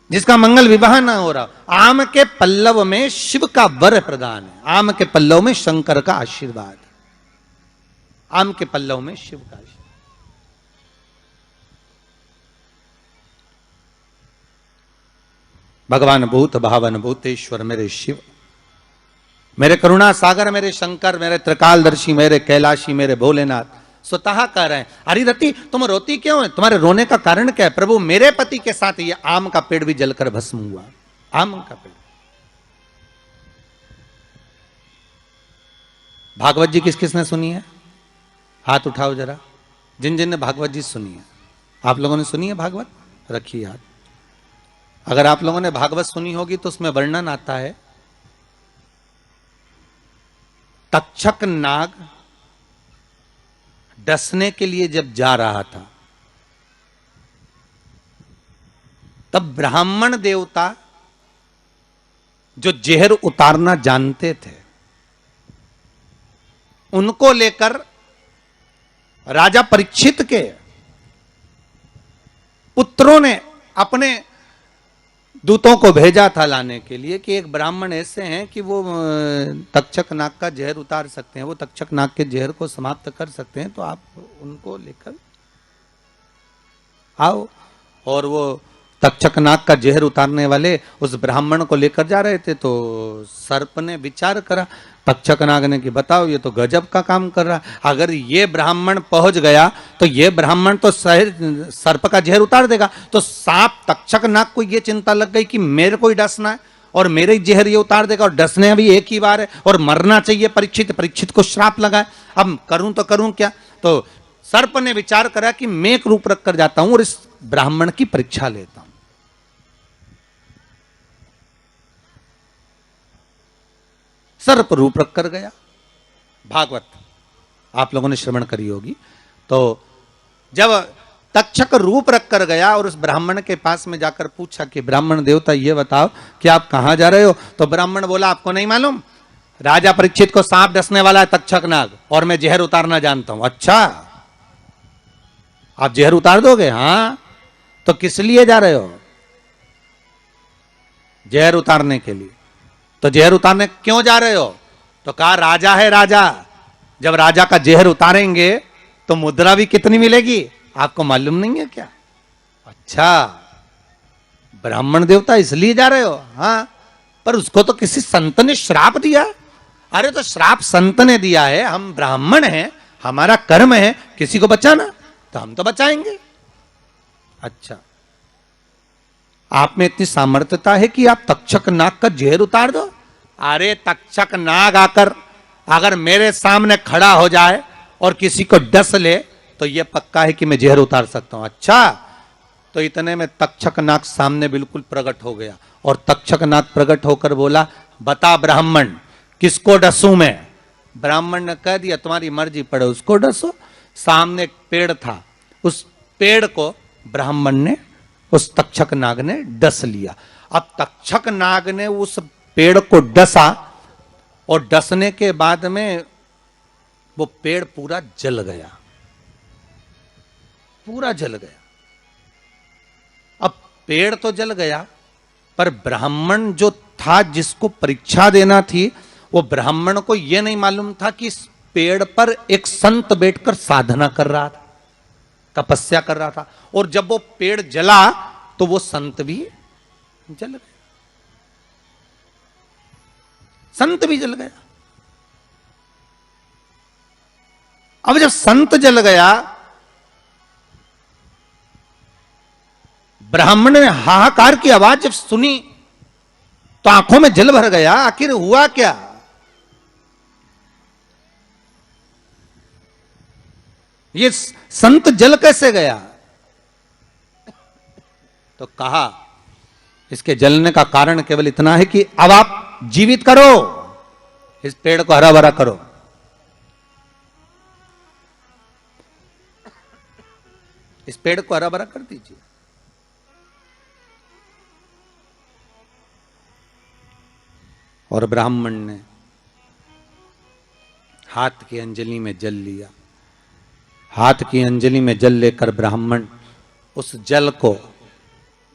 जिसका मंगल विवाह ना हो रहा, आम के पल्लव में शिव का वर प्रदान है, आम के पल्लव में शंकर का आशीर्वाद, आम के पल्लव में शिव का आशीर्वाद। भगवान भूत भावन भूतेश्वर मेरे शिव, मेरे करुणा सागर, मेरे शंकर, मेरे त्रिकालदर्शी, मेरे कैलाशी, मेरे भोलेनाथ स्वतः कह रहे हैं, हरिरति तुम रोती क्यों है, तुम्हारे रोने का कारण क्या है? प्रभु मेरे पति के साथ ये आम का पेड़ भी जलकर भस्म हुआ, आम का पेड़। भागवत जी किस किसने सुनी है? हाथ उठाओ जरा, जिन जिन ने भागवत जी सुनी है। आप लोगों ने सुनी है भागवत? रखिए हाथ। अगर आप लोगों ने भागवत सुनी होगी तो उसमें वर्णन आता है, तक्षक नाग डसने के लिए जब जा रहा था तब ब्राह्मण देवता जो जहर उतारना जानते थे उनको लेकर राजा परीक्षित के पुत्रों ने अपने दूतों को भेजा था लाने के लिए कि एक ब्राह्मण ऐसे हैं कि वो तक्षक नाग का जहर उतार सकते हैं, वो तक्षक नाग के जहर को समाप्त कर सकते हैं, तो आप उनको लेकर आओ। और वो तक्षक नाग का जहर उतारने वाले उस ब्राह्मण को लेकर जा रहे थे, तो सर्प ने विचार करा, तक्षक नाग ने कि बताओ ये तो गजब का काम कर रहा, अगर ये ब्राह्मण पहुंच गया तो ये ब्राह्मण तो सर्प का जहर उतार देगा। तो सांप तक्षक नाग को ये चिंता लग गई कि मेरे को ही डसना है और मेरे ही जहर ये उतार देगा, और डसने अभी एक ही बार है और मरना चाहिए परीक्षित, परीक्षित को श्राप लगाए, अब करूं तो करूं क्या। तो सर्प ने विचार करा कि मैं एक रूप रख कर जाता हूं और इस ब्राह्मण की परीक्षा लेता हूं। सर्प रूप रख कर गया। भागवत आप लोगों ने श्रवण करी होगी। तो जब तक्षक रूप रख कर गया और उस ब्राह्मण के पास में जाकर पूछा कि ब्राह्मण देवता ये बताओ कि आप कहां जा रहे हो, तो ब्राह्मण बोला आपको नहीं मालूम, राजा परीक्षित को सांप डसने वाला है तक्षक नाग, और मैं जहर उतारना जानता हूं। अच्छा, आप जहर उतार दोगे? हां। तो किस लिए जा रहे हो? जहर उतारने के लिए। तो जहर उतारने क्यों जा रहे हो? तो कहा राजा है राजा, जब राजा का जहर उतारेंगे तो मुद्रा भी कितनी मिलेगी, आपको मालूम नहीं है क्या? अच्छा, ब्राह्मण देवता इसलिए जा रहे हो? हां। पर उसको तो किसी संत ने श्राप दिया। अरे तो श्राप संत ने दिया है, हम ब्राह्मण हैं, हमारा कर्म है किसी को बचाना, तो हम तो बचाएंगे। अच्छा, आप में इतनी सामर्थ्यता है कि आप तक्षक नाग का जहर उतार दो? अरे तक्षक नाग आकर अगर मेरे सामने खड़ा हो जाए और किसी को डस ले तो यह पक्का है कि मैं जहर उतार सकता हूं। अच्छा, तो इतने में तक्षक नाग सामने बिल्कुल प्रकट हो गया, और तक्षक नाग प्रकट होकर बोला, बता ब्राह्मण, किसको डसूं मैं? ब्राह्मण ने कह दिया, तुम्हारी मर्जी पड़े, उसको डसो। सामने एक पेड़ था, उस पेड़ को ब्राह्मण ने, उस तक्षक नाग ने डस लिया। अब तक्षक नाग ने उस पेड़ को डसा, और डसने के बाद में वो पेड़ पूरा जल गया, पूरा जल गया। अब पेड़ तो जल गया, पर ब्राह्मण जो था जिसको परीक्षा देना थी, वो ब्राह्मण को यह नहीं मालूम था कि इस पेड़ पर एक संत बैठकर साधना कर रहा था, तपस्या कर रहा था। और जब वो पेड़ जला तो वो संत भी जल गया, संत भी जल गया। अब जब संत जल गया, ब्राह्मण ने हाहाकार की आवाज जब सुनी तो आंखों में जल भर गया। आखिर हुआ क्या? ये संत जल कैसे गया? तो कहा, इसके जलने का कारण केवल इतना है कि अब आप जीवित करो, इस पेड़ को हरा भरा करो। इस पेड़ को हरा भरा कर दीजिए। और ब्राह्मण ने हाथ की अंजलि में जल लिया। हाथ की अंजलि में जल लेकर ब्राह्मण उस जल को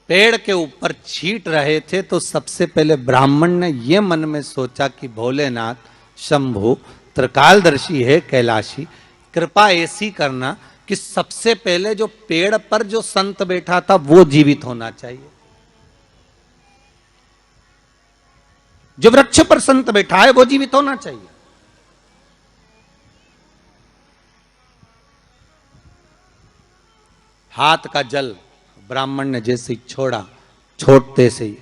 पेड़ के ऊपर छींट रहे थे, तो सबसे पहले ब्राह्मण ने यह मन में सोचा कि भोलेनाथ, शंभु त्रिकालदर्शी है, कैलाशी, कृपा ऐसी करना कि सबसे पहले जो पेड़ पर जो संत बैठा था वो जीवित होना चाहिए। जो वृक्ष पर संत बैठा है वो जीवित होना चाहिए। हाथ का जल ब्राह्मण ने जैसे ही छोड़ा, छोड़ते से ही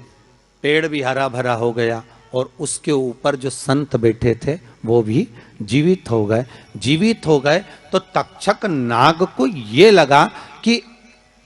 पेड़ भी हरा भरा हो गया, और उसके ऊपर जो संत बैठे थे वो भी जीवित हो गए। जीवित हो गए तो तक्षक नाग को ये लगा कि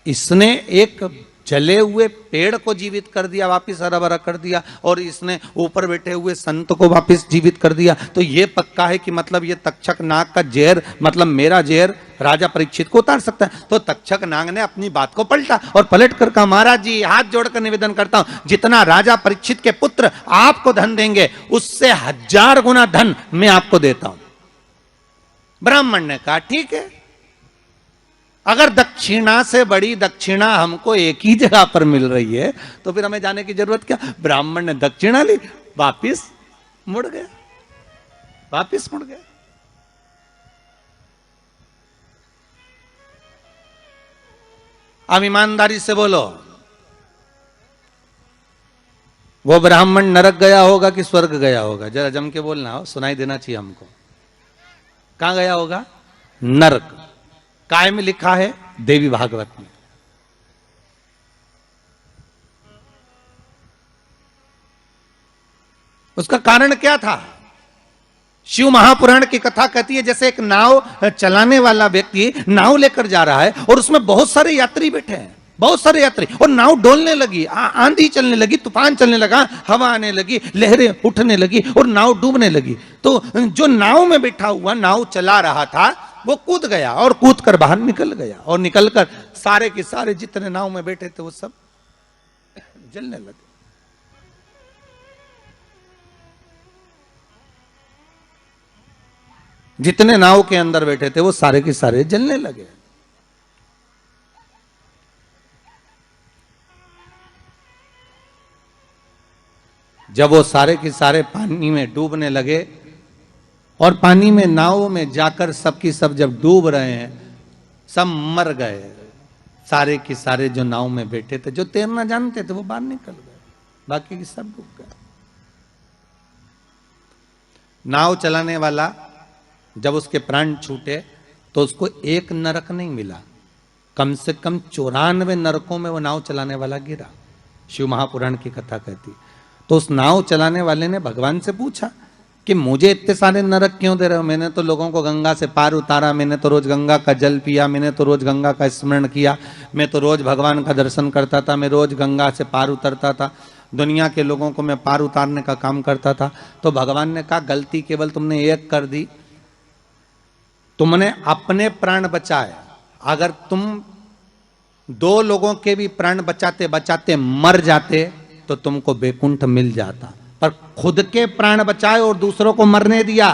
इसने एक जले हुए पेड़ को जीवित कर दिया, वापिस हरा भरा कर दिया, और इसने ऊपर बैठे हुए संत को वापिस जीवित कर दिया। तो ये पक्का है कि मतलब ये तक्षक नाग का जहर, मतलब मेरा जहर राजा परीक्षित को उतार सकता है। तो तक्षक नाग ने अपनी बात को पलटा और पलट कर कहा, महाराज जी हाथ जोड़कर निवेदन करता हूं, जितना राजा परीक्षित के पुत्र आपको धन देंगे उससे 1000 गुना धन मैं आपको देता हूं। ब्राह्मण ने कहा ठीक है, अगर दक्षिणा से बड़ी दक्षिणा हमको एक ही जगह पर मिल रही है तो फिर हमें जाने की जरूरत क्या। ब्राह्मण ने दक्षिणा ली, वापिस मुड़ गया, वापिस मुड़ गया। अब ईमानदारी से बोलो, वो ब्राह्मण नरक गया होगा कि स्वर्ग गया होगा? जरा जम के बोलना, हो सुनाई देना चाहिए हमको। कहां गया होगा? नरक। काय में लिखा है? देवी भागवत में। उसका कारण क्या था? शिव महापुराण की कथा कहती है जैसे एक नाव चलाने वाला व्यक्ति नाव लेकर जा रहा है और उसमें बहुत सारे यात्री बैठे हैं, बहुत सारे यात्री, और नाव डोलने लगी, आंधी चलने लगी, तूफान चलने लगा, हवा आने लगी, लहरें उठने लगी और नाव डूबने लगी। तो जो नाव में बैठा हुआ, नाव चला रहा था, वो कूद गया और कूद कर बाहर निकल गया, और निकलकर सारे के सारे जितने नाव में बैठे थे वो सब जलने लगे। जितने नाव के अंदर बैठे थे वो सारे के सारे जलने लगे। जब वो सारे के सारे पानी में डूबने लगे और पानी में नावों में जाकर सबकी सब जब डूब रहे हैं, सब मर गए। सारे के सारे जो नाव में बैठे थे, जो तैरना जानते थे, वो बाहर निकल गए, बाकी की सब डूब गए। नाव चलाने वाला जब उसके प्राण छूटे तो उसको एक नरक नहीं मिला, कम से कम 94 नरकों में वो नाव चलाने वाला गिरा। शिव महापुराण की कथा कहती। तो उस नाव चलाने वाले ने भगवान से पूछा कि मुझे इतने सारे नरक क्यों दे रहे हो? मैंने तो लोगों को गंगा से पार उतारा, मैंने तो रोज गंगा का जल पिया, मैंने तो रोज गंगा का स्मरण किया, मैं तो रोज भगवान का दर्शन करता था, मैं रोज गंगा से पार उतरता था, दुनिया के लोगों को मैं पार उतारने का काम करता था। तो भगवान ने कहा गलती केवल तुमने एक कर दी, तुमने अपने प्राण बचाए। अगर तुम 2 लोगों के भी प्राण बचाते बचाते मर जाते तो तुमको वैकुंठ मिल जाता, पर खुद के प्राण बचाए और दूसरों को मरने दिया,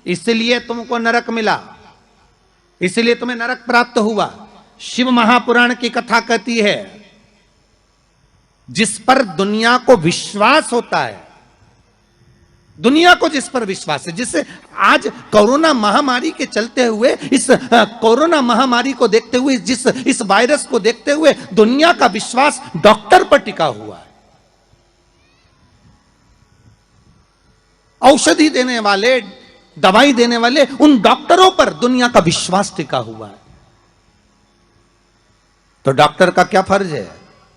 इसलिए तुमको नरक मिला, इसलिए तुम्हें नरक प्राप्त हुआ। शिव महापुराण की कथा कहती है जिस पर दुनिया को विश्वास होता है, दुनिया को जिस पर विश्वास है, जिससे आज कोरोना महामारी के चलते हुए, इस कोरोना महामारी को देखते हुए, इस वायरस को देखते हुए दुनिया का विश्वास डॉक्टर पर टिका हुआ है। औषधि देने वाले, दवाई देने वाले उन डॉक्टरों पर दुनिया का विश्वास टिका हुआ है। तो डॉक्टर का क्या फर्ज है?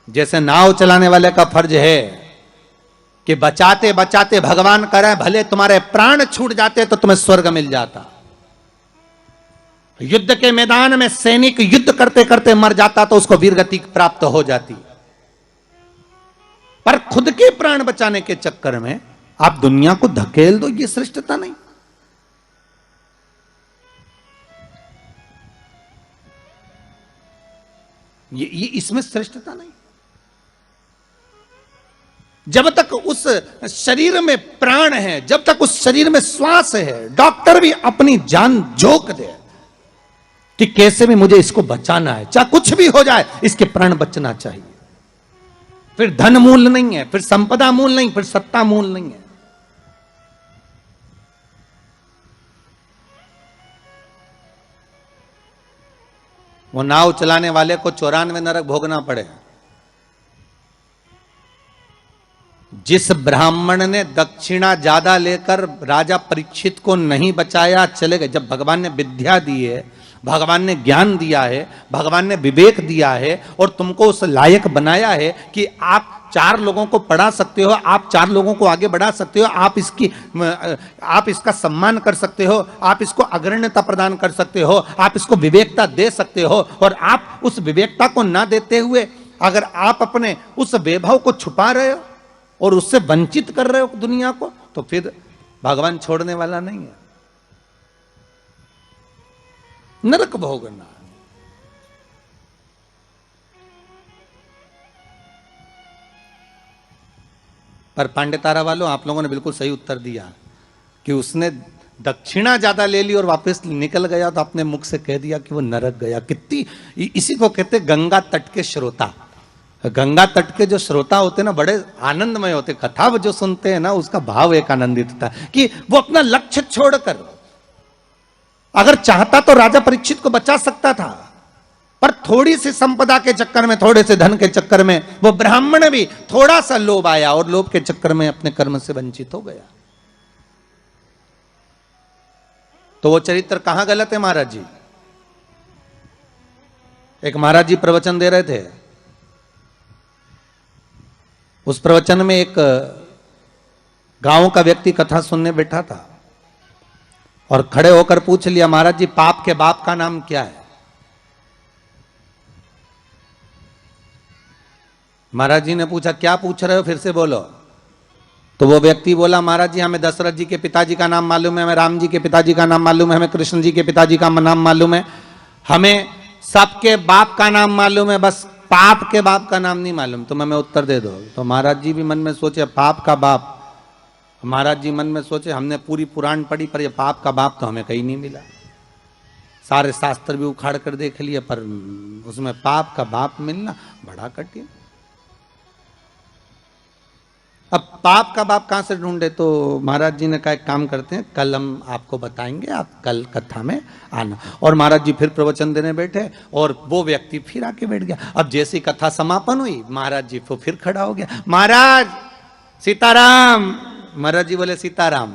जैसे नाव चलाने वाले का फर्ज है कि बचाते बचाते भगवान करे भले तुम्हारे प्राण छूट जाते तो तुम्हें स्वर्ग मिल जाता। युद्ध के मैदान में सैनिक युद्ध करते करते मर जाता तो उसको वीरगति प्राप्त हो जाती, पर खुद के प्राण बचाने के चक्कर में आप दुनिया को धकेल दो, ये श्रेष्ठता नहीं। ये इसमें श्रेष्ठता नहीं। जब तक उस शरीर में प्राण है, जब तक उस शरीर में श्वास है, डॉक्टर भी अपनी जान झोंक दे कि कैसे भी मुझे इसको बचाना है, चाहे कुछ भी हो जाए, इसके प्राण बचना चाहिए। फिर धन मूल नहीं है, फिर संपदा मूल नहीं, फिर सत्ता मूल नहीं है। वो नाव चलाने वाले को 94 नरक भोगना पड़े। जिस ब्राह्मण ने दक्षिणा ज्यादा लेकर राजा परीक्षित को नहीं बचाया, चले गए। जब भगवान ने विद्या दी है, भगवान ने ज्ञान दिया है, भगवान ने विवेक दिया है और तुमको उस लायक बनाया है कि आप 4 लोगों को पढ़ा सकते हो, आप 4 लोगों को आगे बढ़ा सकते हो, आप इसका सम्मान कर सकते हो, आप इसको अग्रण्यता प्रदान कर सकते हो, आप इसको विवेकता दे सकते हो। और आप उस विवेकता को ना देते हुए अगर आप अपने उस वैभव को छुपा रहे हो और उससे वंचित कर रहे हो दुनिया को, तो फिर भगवान छोड़ने वाला नहीं है। नरक भोगना। पर पांडेतारा वालों, आप लोगों ने बिल्कुल सही उत्तर दिया कि उसने दक्षिणा ज्यादा ले ली और वापस निकल गया तो अपने मुख से कह दिया कि वो नरक गया। कितनी, इसी को कहते गंगा तट के श्रोता। गंगा तट के जो श्रोता होते ना, बड़े आनंदमय होते। कथा जो सुनते हैं ना, उसका भाव एक आनंदित था कि वो अपना लक्ष्य छोड़कर, अगर चाहता तो राजा परीक्षित को बचा सकता था, पर थोड़ी सी संपदा के चक्कर में, थोड़े से धन के चक्कर में वो ब्राह्मण भी थोड़ा सा लोभ आया और लोभ के चक्कर में अपने कर्म से वंचित हो गया। तो वो चरित्र कहां गलत है महाराज जी? एक महाराज जी प्रवचन दे रहे थे, उस प्रवचन में एक गांव का व्यक्ति कथा सुनने बैठा था और खड़े होकर पूछ लिया, महाराज जी पाप के बाप का नाम क्या है? महाराज जी ने पूछा, क्या पूछ रहे हो, फिर से बोलो। तो वो व्यक्ति बोला, महाराज जी हमें दशरथ जी के पिताजी का नाम मालूम है, हमें राम जी के पिताजी का नाम मालूम है, हमें कृष्ण जी के पिताजी का नाम मालूम है, हमें सबके बाप का नाम मालूम है, बस पाप के बाप का नाम नहीं मालूम। तुम हमें उत्तर दे दो। तो महाराज जी भी मन में सोचे, पाप का बाप, महाराज जी मन में सोचे हमने पूरी पुराण पढ़ी पर ये पाप का बाप तो हमें कहीं नहीं मिला, सारे शास्त्र भी उखाड़ कर देख लिए पर उसमें पाप का बाप मिलना बड़ा कठिन। अब पाप का बाप कहां से ढूंढे, तो महाराज जी ने कहा एक काम करते हैं, कल हम आपको बताएंगे, आप कल कथा में आना। और महाराज जी फिर प्रवचन देने बैठे और वो व्यक्ति फिर आके बैठ गया। अब जैसी कथा समापन हुई महाराज जी वो फिर खड़ा हो गया, महाराज सीताराम। महाराज जी बोले सीताराम,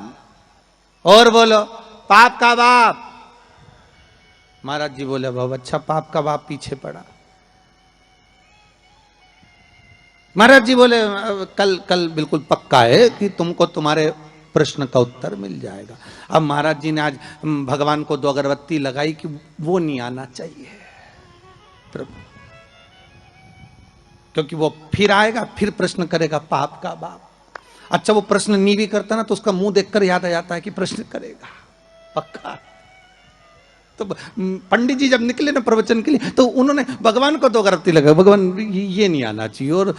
और बोलो पाप का बाप। महाराज जी बोले बहुत अच्छा, पाप का बाप पीछे पड़ा। महाराज जी बोले कल बिल्कुल पक्का है कि तुमको तुम्हारे प्रश्न का उत्तर मिल जाएगा। अब महाराज जी ने आज भगवान को 2 अगरबत्ती लगाई कि वो नहीं आना चाहिए प्रभु, क्योंकि वो फिर आएगा, फिर प्रश्न करेगा पाप का बाप। अच्छा वो प्रश्न नहीं भी करता ना तो उसका मुंह देखकर याद आ जाता है कि प्रश्न करेगा पक्का। तो पंडित जी जब निकले ना प्रवचन के लिए तो उन्होंने भगवान को 2 अगरबत्ती लगाई, भगवान ये नहीं आना चाहिए। और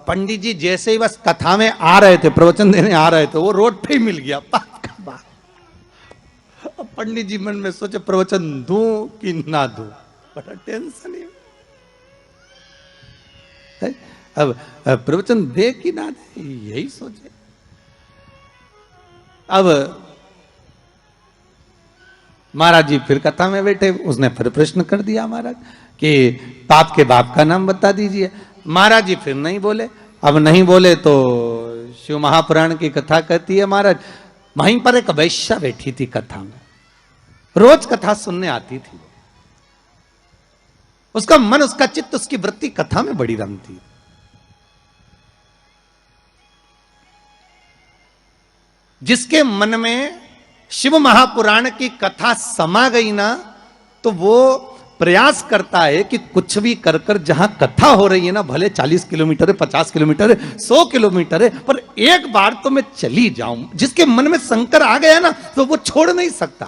पंडित जी जैसे ही बस कथा में आ रहे थे, प्रवचन देने आ रहे थे, वो रोड पे ही मिल गया पाप का बाप। पंडित जी मन में सोचे प्रवचन दूं कि ना दूं, बड़ा टेंशन है। अब प्रवचन दे कि ना दे यही सोचे। अब महाराज जी फिर कथा में बैठे, उसने फिर प्रश्न कर दिया महाराज कि पाप के बाप का नाम बता दीजिए। महाराज जी फिर नहीं बोले। अब नहीं बोले तो शिव महापुराण की कथा कहती है महाराज वहीं पर एक वैश्या बैठी थी कथा में, रोज कथा सुनने आती थी। उसका मन, उसका चित्त, उसकी वृत्ति कथा में बड़ी रमती। जिसके मन में शिव महापुराण की कथा समा गई ना तो वो प्रयास करता है कि कुछ भी कर कर जहां कथा हो रही है ना, भले 40 किलोमीटर है, 50 किलोमीटर है, 100 किलोमीटर है, पर एक बार तो मैं चली जाऊं। जिसके मन में शंकर आ गया ना तो वो छोड़ नहीं सकता,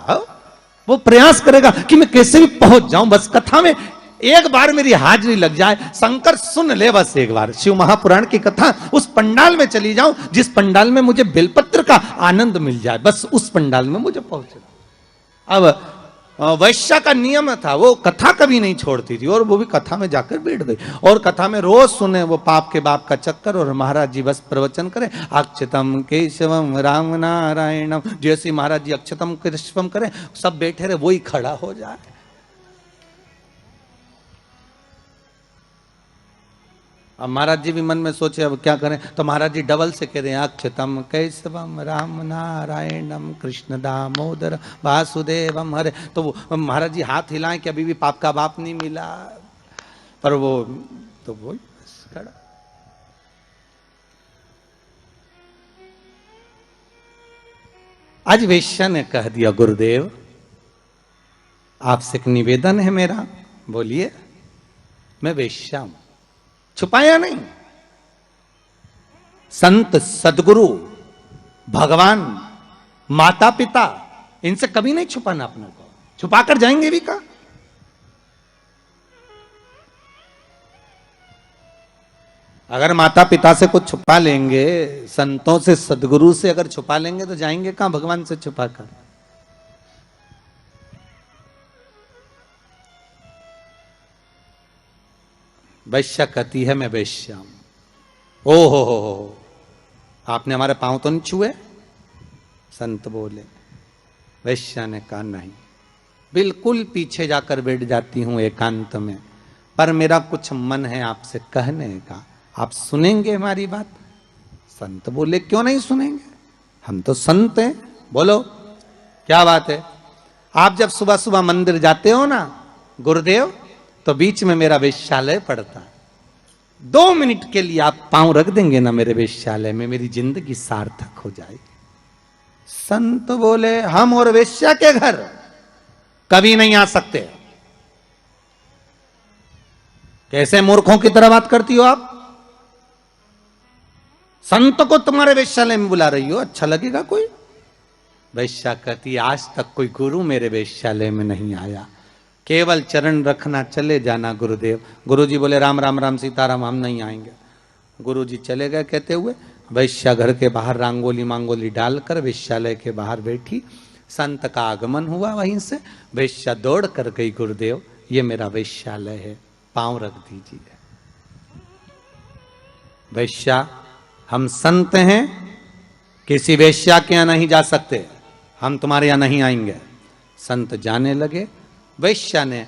वो प्रयास करेगा कि मैं कैसे भी पहुंच जाऊं, बस कथा में एक बार मेरी हाजिरी लग जाए, शंकर सुन ले बस एक बार शिव महापुराण की कथा, उस पंडाल में चली जाऊं जिस पंडाल में मुझे बेलपत्र का आनंद मिल जाए, बस उस पंडाल में मुझे पहुंचना। अब वैश्या का नियम था, वो कथा कभी नहीं छोड़ती थी और वो भी कथा में जाकर बैठ गई और कथा में रोज सुने वो पाप के बाप का चक्कर। और महाराज जी बस प्रवचन करें अक्षतम केशवम राम नारायणम, जैसे महाराज जी अक्षतम केशवम करें सब बैठे रहे, वही खड़ा हो जाए। अब महाराज जी भी मन में सोचे अब क्या करें, तो महाराज जी डबल से कह रहे हैं अक्षतम केशवम राम नारायणम कृष्ण दामोदर वासुदेवम हरे। तो वो महाराज जी हाथ हिलाएं कि अभी भी पाप का बाप नहीं मिला, पर वो तो वो खड़ा। आज वेश्या ने कह दिया गुरुदेव आपसे एक निवेदन है मेरा। बोलिए। मैं वेश्या हूं, छुपाया नहीं। संत सदगुरु भगवान माता पिता इनसे कभी नहीं छुपाना अपने को, छुपाकर जाएंगे भी का। अगर माता पिता से कुछ छुपा लेंगे, संतों से सदगुरु से अगर छुपा लेंगे तो जाएंगे कहां भगवान से छुपाकर। वैश्या कहती है मैं वैश्या हूं। ओ हो, आपने हमारे पांव तो नहीं छुए? संत बोले। वैश्या ने कहा नहीं, बिल्कुल पीछे जाकर बैठ जाती हूं एकांत में, पर मेरा कुछ मन है आपसे कहने का, आप सुनेंगे हमारी बात? संत बोले क्यों नहीं सुनेंगे, हम तो संत हैं, बोलो क्या बात है। आप जब सुबह सुबह मंदिर जाते हो ना गुरुदेव, तो बीच में मेरा वेश्यालय पड़ता है, 2 मिनट के लिए आप पांव रख देंगे ना मेरे वेश्यालय में, मेरी जिंदगी सार्थक हो जाएगी। संत बोले हम और वेश्या के घर कभी नहीं आ सकते। कैसे मूर्खों की तरह बात करती हो आप? संत को तुम्हारे वेश्यालय में बुला रही हो, अच्छा लगेगा कोई? वैश्या कहती आज तक कोई गुरु मेरे वेश्यालय में नहीं आया, केवल चरण रखना, चले जाना गुरुदेव। गुरुजी बोले राम राम राम सीताराम, हम नहीं आएंगे। गुरुजी चले गए कहते हुए, वैश्या घर के बाहर रंगोली मांगोली डालकर वेश्यालय के बाहर बैठी। संत का आगमन हुआ, वहीं से वेश्या दौड़ कर गई, गुरुदेव ये मेरा वेश्यालय है, पांव रख दीजिए। वेश्या, हम संत हैं, किसी वेश्या के यहां नहीं जा सकते, हम तुम्हारे यहां नहीं आएंगे। संत जाने लगे। वेश्या ने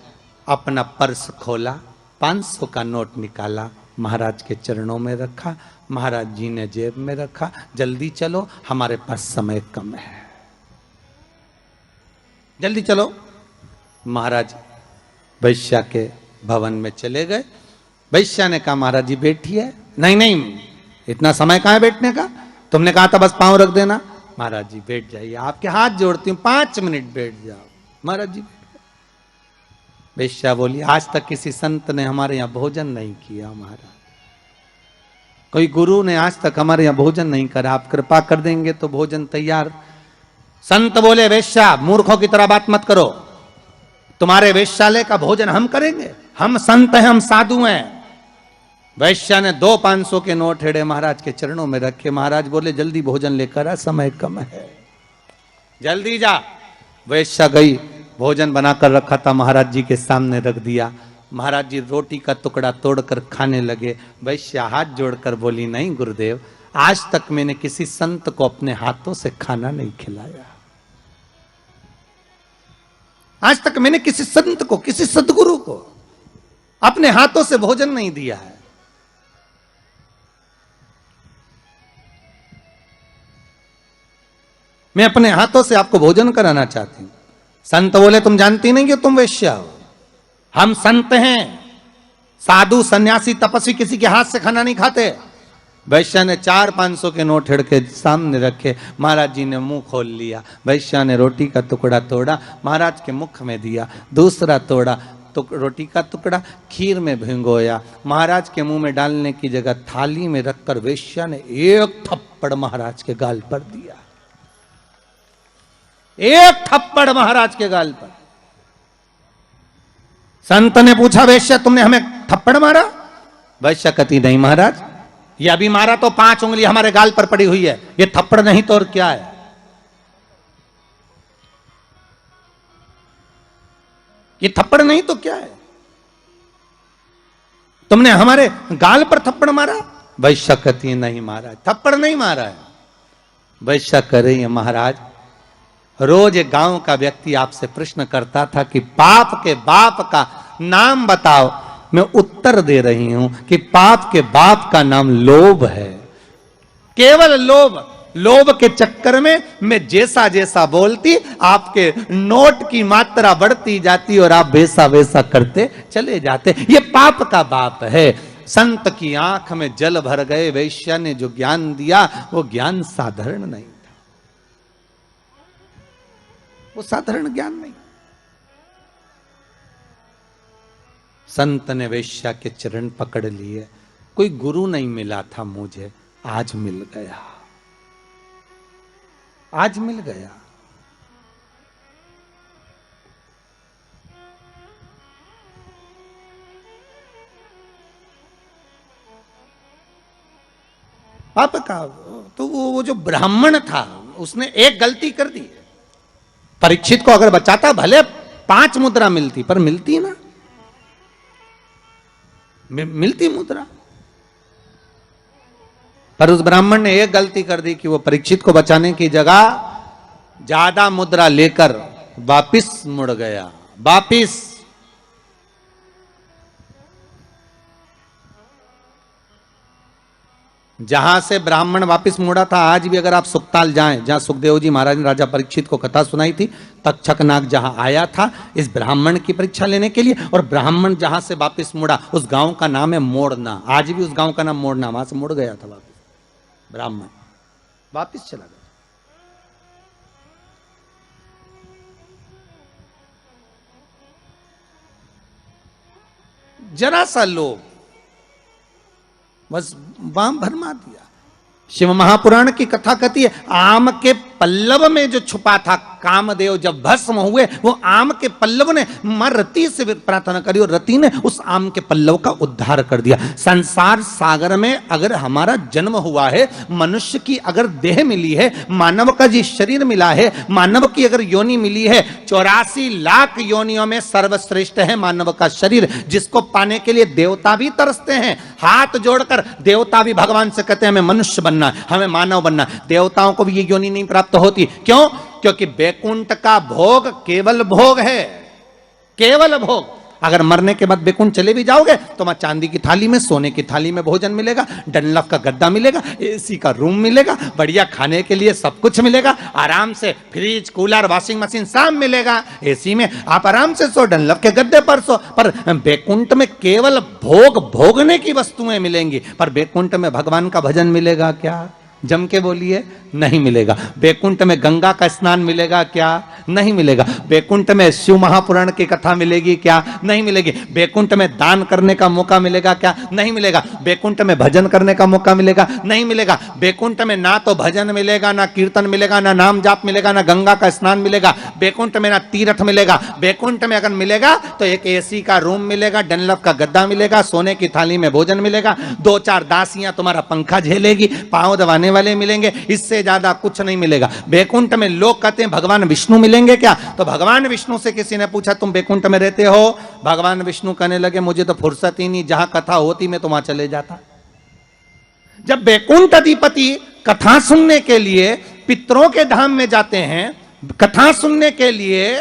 अपना पर्स खोला, 500 का नोट निकाला, महाराज के चरणों में रखा। महाराज जी ने जेब में रखा, जल्दी चलो हमारे पास समय कम है, जल्दी चलो। महाराज वैश्या के भवन में चले गए। वैश्या ने कहा महाराज जी बैठिए। नहीं नहीं, इतना समय कहां है बैठने का, तुमने कहा था बस पांव रख देना। महाराज जी बैठ जाइए, आपके हाथ जोड़ती हूं, 5 मिनट बैठ जाओ। महाराज जी बैठ गए। वेश्या बोली आज तक किसी संत ने हमारे यहां भोजन नहीं किया महाराज, कोई गुरु ने आज तक हमारे यहां भोजन नहीं करा, आप कृपा कर देंगे तो भोजन तैयार। संत बोले वेश्या मूर्खों की तरह बात मत करो, तुम्हारे वेश्यालय का भोजन हम करेंगे, हम संत हैं, हम साधु हैं। वैश्या ने 2 500 के नोट हेड़े महाराज के चरणों में रखे। महाराज बोले जल्दी भोजन लेकर आ, समय कम है, जल्दी जा। वैश्या गई, भोजन बनाकर रखा था महाराज जी के सामने रख दिया। महाराज जी रोटी का टुकड़ा तोड़कर खाने लगे। वैश्या हाथ जोड़कर बोली नहीं गुरुदेव, आज तक मैंने किसी संत को अपने हाथों से खाना नहीं खिलाया, आज तक मैंने किसी संत को, किसी सदगुरु को अपने हाथों से भोजन नहीं दिया है। मैं अपने हाथों से आपको भोजन कराना चाहती हूं। संत बोले तुम जानती नहीं कि तुम वेश्या हो, हम संत हैं, साधु सन्यासी तपस्वी किसी के हाथ से खाना नहीं खाते। वैश्या ने 4 500 के नोट हिड़ के सामने रखे। महाराज जी ने मुंह खोल लिया। वैश्या ने रोटी का टुकड़ा तोड़ा, महाराज के मुख में दिया, दूसरा तोड़ा तो रोटी का टुकड़ा खीर में भिंगोया, महाराज के मुंह में डालने की जगह थाली में रखकर वेश्या ने एक थप्पड़ महाराज के गाल पर दिया, एक थप्पड़ महाराज के गाल पर। संत ने पूछा वेश्या तुमने हमें थप्पड़ मारा? वैश्या कहती नहीं महाराज, ये अभी मारा तो 5 उंगली हमारे गाल पर पड़ी हुई है, ये थप्पड़ नहीं तो और क्या है? ये थप्पड़ नहीं तो क्या है? तुमने हमारे गाल पर थप्पड़ मारा? वैश्या कहती है नहीं महाराज, थप्पड़ नहीं मारा है। वैश्या कह रही है महाराज, रोज एक गांव का व्यक्ति आपसे प्रश्न करता था कि पाप के बाप का नाम बताओ, मैं उत्तर दे रही हूं कि पाप के बाप का नाम लोभ है, केवल लोभ। लोभ के चक्कर में मैं जैसा जैसा बोलती आपके नोट की मात्रा बढ़ती जाती और आप वैसा वैसा करते चले जाते, ये पाप का बाप है। संत की आंख में जल भर गए। वैश्या ने जो ज्ञान दिया वो ज्ञान साधारण नहीं था, वो साधारण ज्ञान नहीं। संत ने वेश्या के चरण पकड़ लिए। कोई गुरु नहीं मिला था मुझे, आज मिल गया, आज मिल गया। पाप का तो वो जो ब्राह्मण था उसने एक गलती कर दी। परीक्षित को अगर बचाता भले 5 मुद्रा मिलती, पर मिलती ना, मिलती मुद्रा। पर उस ब्राह्मण ने एक गलती कर दी कि वो परीक्षित को बचाने की जगह ज्यादा मुद्रा लेकर वापिस मुड़ गया, वापिस। जहां से ब्राह्मण वापिस मुड़ा था, आज भी अगर आप सुखताल जाएं, जहां सुखदेव जी महाराज ने राजा परीक्षित को कथा सुनाई थी, तक्षकनाग जहां आया था इस ब्राह्मण की परीक्षा लेने के लिए, और ब्राह्मण जहां से वापिस मुड़ा उस गांव का नाम है मोड़ना। आज भी उस गांव का नाम मोड़ना, वहां से मुड़ गया था वापिस ब्राह्मण, वापिस चला गया। जरा सा लोभ बस वाम भरमा दिया। शिव महापुराण की कथा कहती है आम के पल्लव में जो छुपा था कामदेव जब भस्म हुए, वो आम के पल्लव ने मां रति से प्रार्थना करी और रति ने उस आम के पल्लव का उद्धार कर दिया। संसार सागर में अगर हमारा जन्म हुआ है, मनुष्य की अगर देह मिली है, मानव का जी शरीर मिला है, मानव की अगर योनि मिली है, 84 लाख योनियों में सर्वश्रेष्ठ है मानव का शरीर, जिसको पाने के लिए देवता भी तरसते हैं। हाथ जोड़कर देवता भी भगवान से कहते हैं हमें मनुष्य बनना है, हमें मानव बनना है। देवताओं को भी ये योनि नहीं प्राप्त होती। क्यों? क्योंकि बैकुंठ का भोग केवल भोग है, केवल भोग। अगर मरने के बाद बैकुंठ चले भी जाओगे तो वहां चांदी की थाली में, सोने की थाली में भोजन मिलेगा, डनलफ का गद्दा मिलेगा, एसी का रूम मिलेगा, बढ़िया खाने के लिए सब कुछ मिलेगा, आराम से फ्रिज, कूलर, वॉशिंग मशीन सब मिलेगा। एसी में आप आराम से सो, डनलफ के गद्दे पर सो। पर बैकुंठ में केवल भोग भोगने की वस्तुएं मिलेंगी। पर बैकुंठ में भगवान का भजन मिलेगा क्या? जम के बोलिए, नहीं मिलेगा। बैकुंठ में गंगा का स्नान मिलेगा क्या? नहीं मिलेगा। बैकुंठ में शिव महापुराण की कथा मिलेगी क्या? नहीं मिलेगी। बैकुंठ में दान करने का मौका मिलेगा क्या? नहीं मिलेगा। बैकुंठ में भजन करने का मौका मिलेगा? नहीं मिलेगा। बैकुंठ में ना तो भजन मिलेगा, ना कीर्तन मिलेगा, ना नाम जाप मिलेगा, ना गंगा का स्नान मिलेगा। बैकुंठ में ना तीर्थ मिलेगा। बैकुंठ में अगर मिलेगा तो एक एसी का रूम मिलेगा, डनलफ का गद्दा मिलेगा, सोने की थाली में भोजन मिलेगा, 2-4 दासियां तुम्हारा पंखा झेलेगी, पांव दबाने वाले मिलेंगे, इससे ज्यादा कुछ नहीं मिलेगा। बैकुंठ में लोग कहते हैं भगवान विष्णु मिलेंगे क्या? तो भगवान विष्णु से किसी ने पूछा तुम बैकुंठ में रहते हो? भगवान विष्णु कहने लगे मुझे तो फुर्सत ही नहीं, जहां कथा होती मैं तो वहां चले जाता। जब बैकुंठ अधिपति कथा सुनने के लिए पितरों के धाम में जाते हैं, कथा सुनने के लिए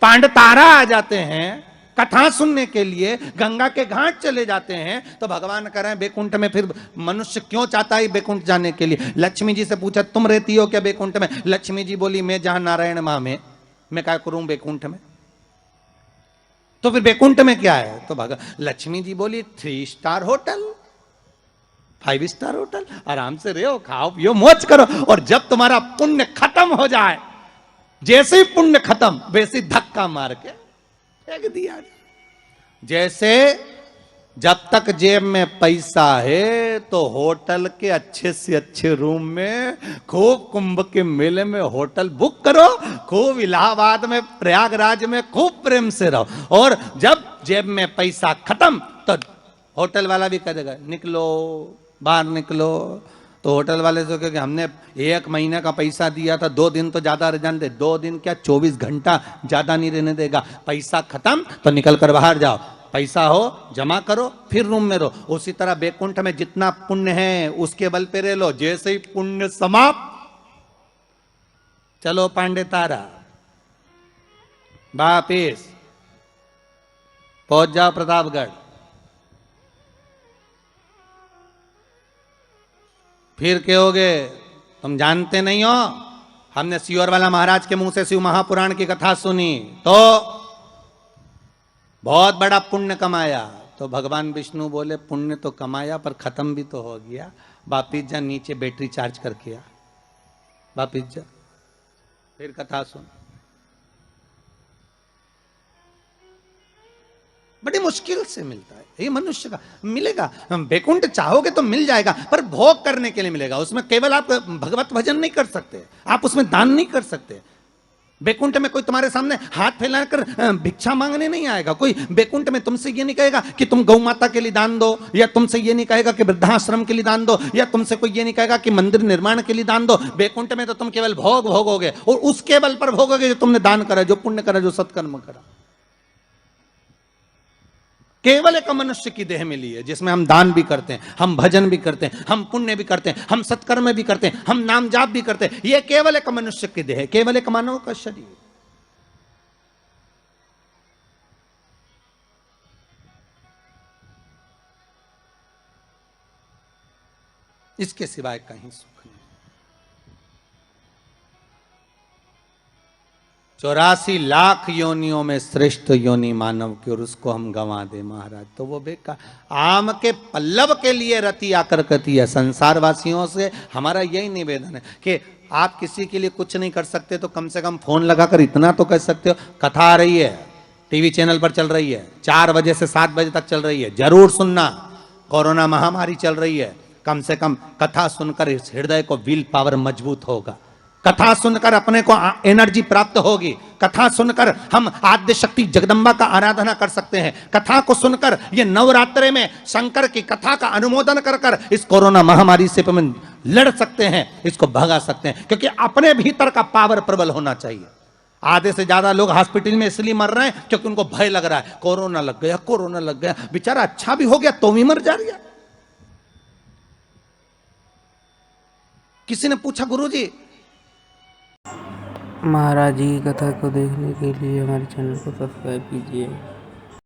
पांडतारा आ जाते हैं, कथा सुनने के लिए गंगा के घाट चले जाते हैं, तो भगवान कह रहे हैं बैकुंठ में फिर मनुष्य क्यों चाहता है बैकुंठ जाने के लिए? लक्ष्मी जी से पूछा तुम रहती हो क्या बैकुंठ में? लक्ष्मी जी बोली मैं जहां नारायण मां में, मैं क्या करूं बैकुंठ में? तो फिर बैकुंठ में क्या है? तो लक्ष्मी जी बोली 3 स्टार होटल, 5 स्टार होटल, आराम से रहो, खाओ पियो, मौज करो। और जब तुम्हारा पुण्य खत्म हो जाए, जैसे ही पुण्य खत्म वैसे धक्का मार के फेंक दिया। जैसे जब तक जेब में पैसा है तो होटल के अच्छे से अच्छे रूम में, खूब कुंभ के मेले में होटल बुक करो, खूब इलाहाबाद में, प्रयागराज में खूब प्रेम से रहो। और जब जेब में पैसा खत्म तो होटल वाला भी कह देगा निकलो, बाहर निकलो। तो होटल वाले से क्योंकि हमने 1 महीने का पैसा दिया था, 2 दिन तो ज्यादा रहने दे, 2 दिन क्या 24 घंटा ज्यादा नहीं रहने देगा। पैसा खत्म तो निकल कर बाहर जाओ, पैसा हो जमा करो, फिर रूम में रहो। उसी तरह बैकुंठ में जितना पुण्य है उसके बल पे रह लो, जैसे ही पुण्य समाप्त चलो पांडे तारा वापिस पहुंच जाओ प्रतापगढ़। फिर कहोगे तुम जानते नहीं हो, हमने सियोर वाला महाराज के मुंह से शिव महापुराण की कथा सुनी तो बहुत बड़ा पुण्य कमाया। तो भगवान विष्णु बोले पुण्य तो कमाया पर खत्म भी तो हो गया, वापिस जा नीचे बैटरी चार्ज करके आ, वापिस जा, फिर कथा सुन। बड़ी मुश्किल से मिलता है ये मनुष्य का, मिलेगा। बैकुंठ चाहोगे तो मिल जाएगा, पर भोग करने के लिए मिलेगा। उसमें केवल आप भगवत भजन नहीं कर सकते, आप उसमें दान नहीं कर सकते। बैकुंठ में कोई तुम्हारे सामने हाथ फैलाकर भिक्षा मांगने नहीं आएगा। कोई बैकुंठ में तुमसे ये नहीं कहेगा कि तुम गौ माता के लिए दान दो, या तुमसे ये नहीं कहेगा कि वृद्धाश्रम के लिए दान दो, या तुमसे कोई ये नहीं कहेगा कि मंदिर निर्माण के लिए दान दो। बैकुंठ में तो तुम केवल भोग भोगोगे, और उसके बल पर भोगोगे जो तुमने दान करा, जो पुण्य करा, जो सत्कर्म करा। केवल एक मनुष्य की देह मिली है जिसमें हम दान भी करते हैं, हम भजन भी करते हैं, हम पुण्य भी करते हैं, हम सत्कर्म भी करते हैं, हम नाम जाप भी करते हैं। यह केवल एक मनुष्य की देह है, केवल एक मानव का शरीर। इसके सिवाय कहीं सुख नहीं। 84 लाख योनियों में श्रेष्ठ योनि मानव की, और उसको हम गंवा दे महाराज तो वो बेकार। आम के पल्लव के लिए रति आकर कहती है संसार वासियों से हमारा यही निवेदन है कि आप किसी के लिए कुछ नहीं कर सकते तो कम से कम फोन लगाकर इतना तो कह सकते हो, कथा आ रही है, टीवी चैनल पर चल रही है, 4 बजे से 7 बजे तक चल रही है, जरूर सुनना। कोरोना महामारी चल रही है, कम से कम कथा सुनकर इस हृदय को विल पावर मजबूत होगा। कथा सुनकर अपने को एनर्जी प्राप्त होगी। कथा सुनकर हम आद्य शक्ति जगदम्बा का आराधना कर सकते हैं। कथा को सुनकर ये नवरात्रे में शंकर की कथा का अनुमोदन कर कर इस कोरोना महामारी से हम लड़ सकते हैं, इसको भगा सकते हैं, क्योंकि अपने भीतर का पावर प्रबल होना चाहिए। आधे से ज्यादा लोग हॉस्पिटल में इसलिए मर रहे हैं क्योंकि उनको भय लग रहा है, कोरोना लग गया, कोरोना लग गया। बेचारा अच्छा भी हो गया तो भी मर जा रही है। किसी ने पूछा, गुरुजी महाराज जी की कथा को देखने के लिए हमारे चैनल को सब्सक्राइब कीजिए।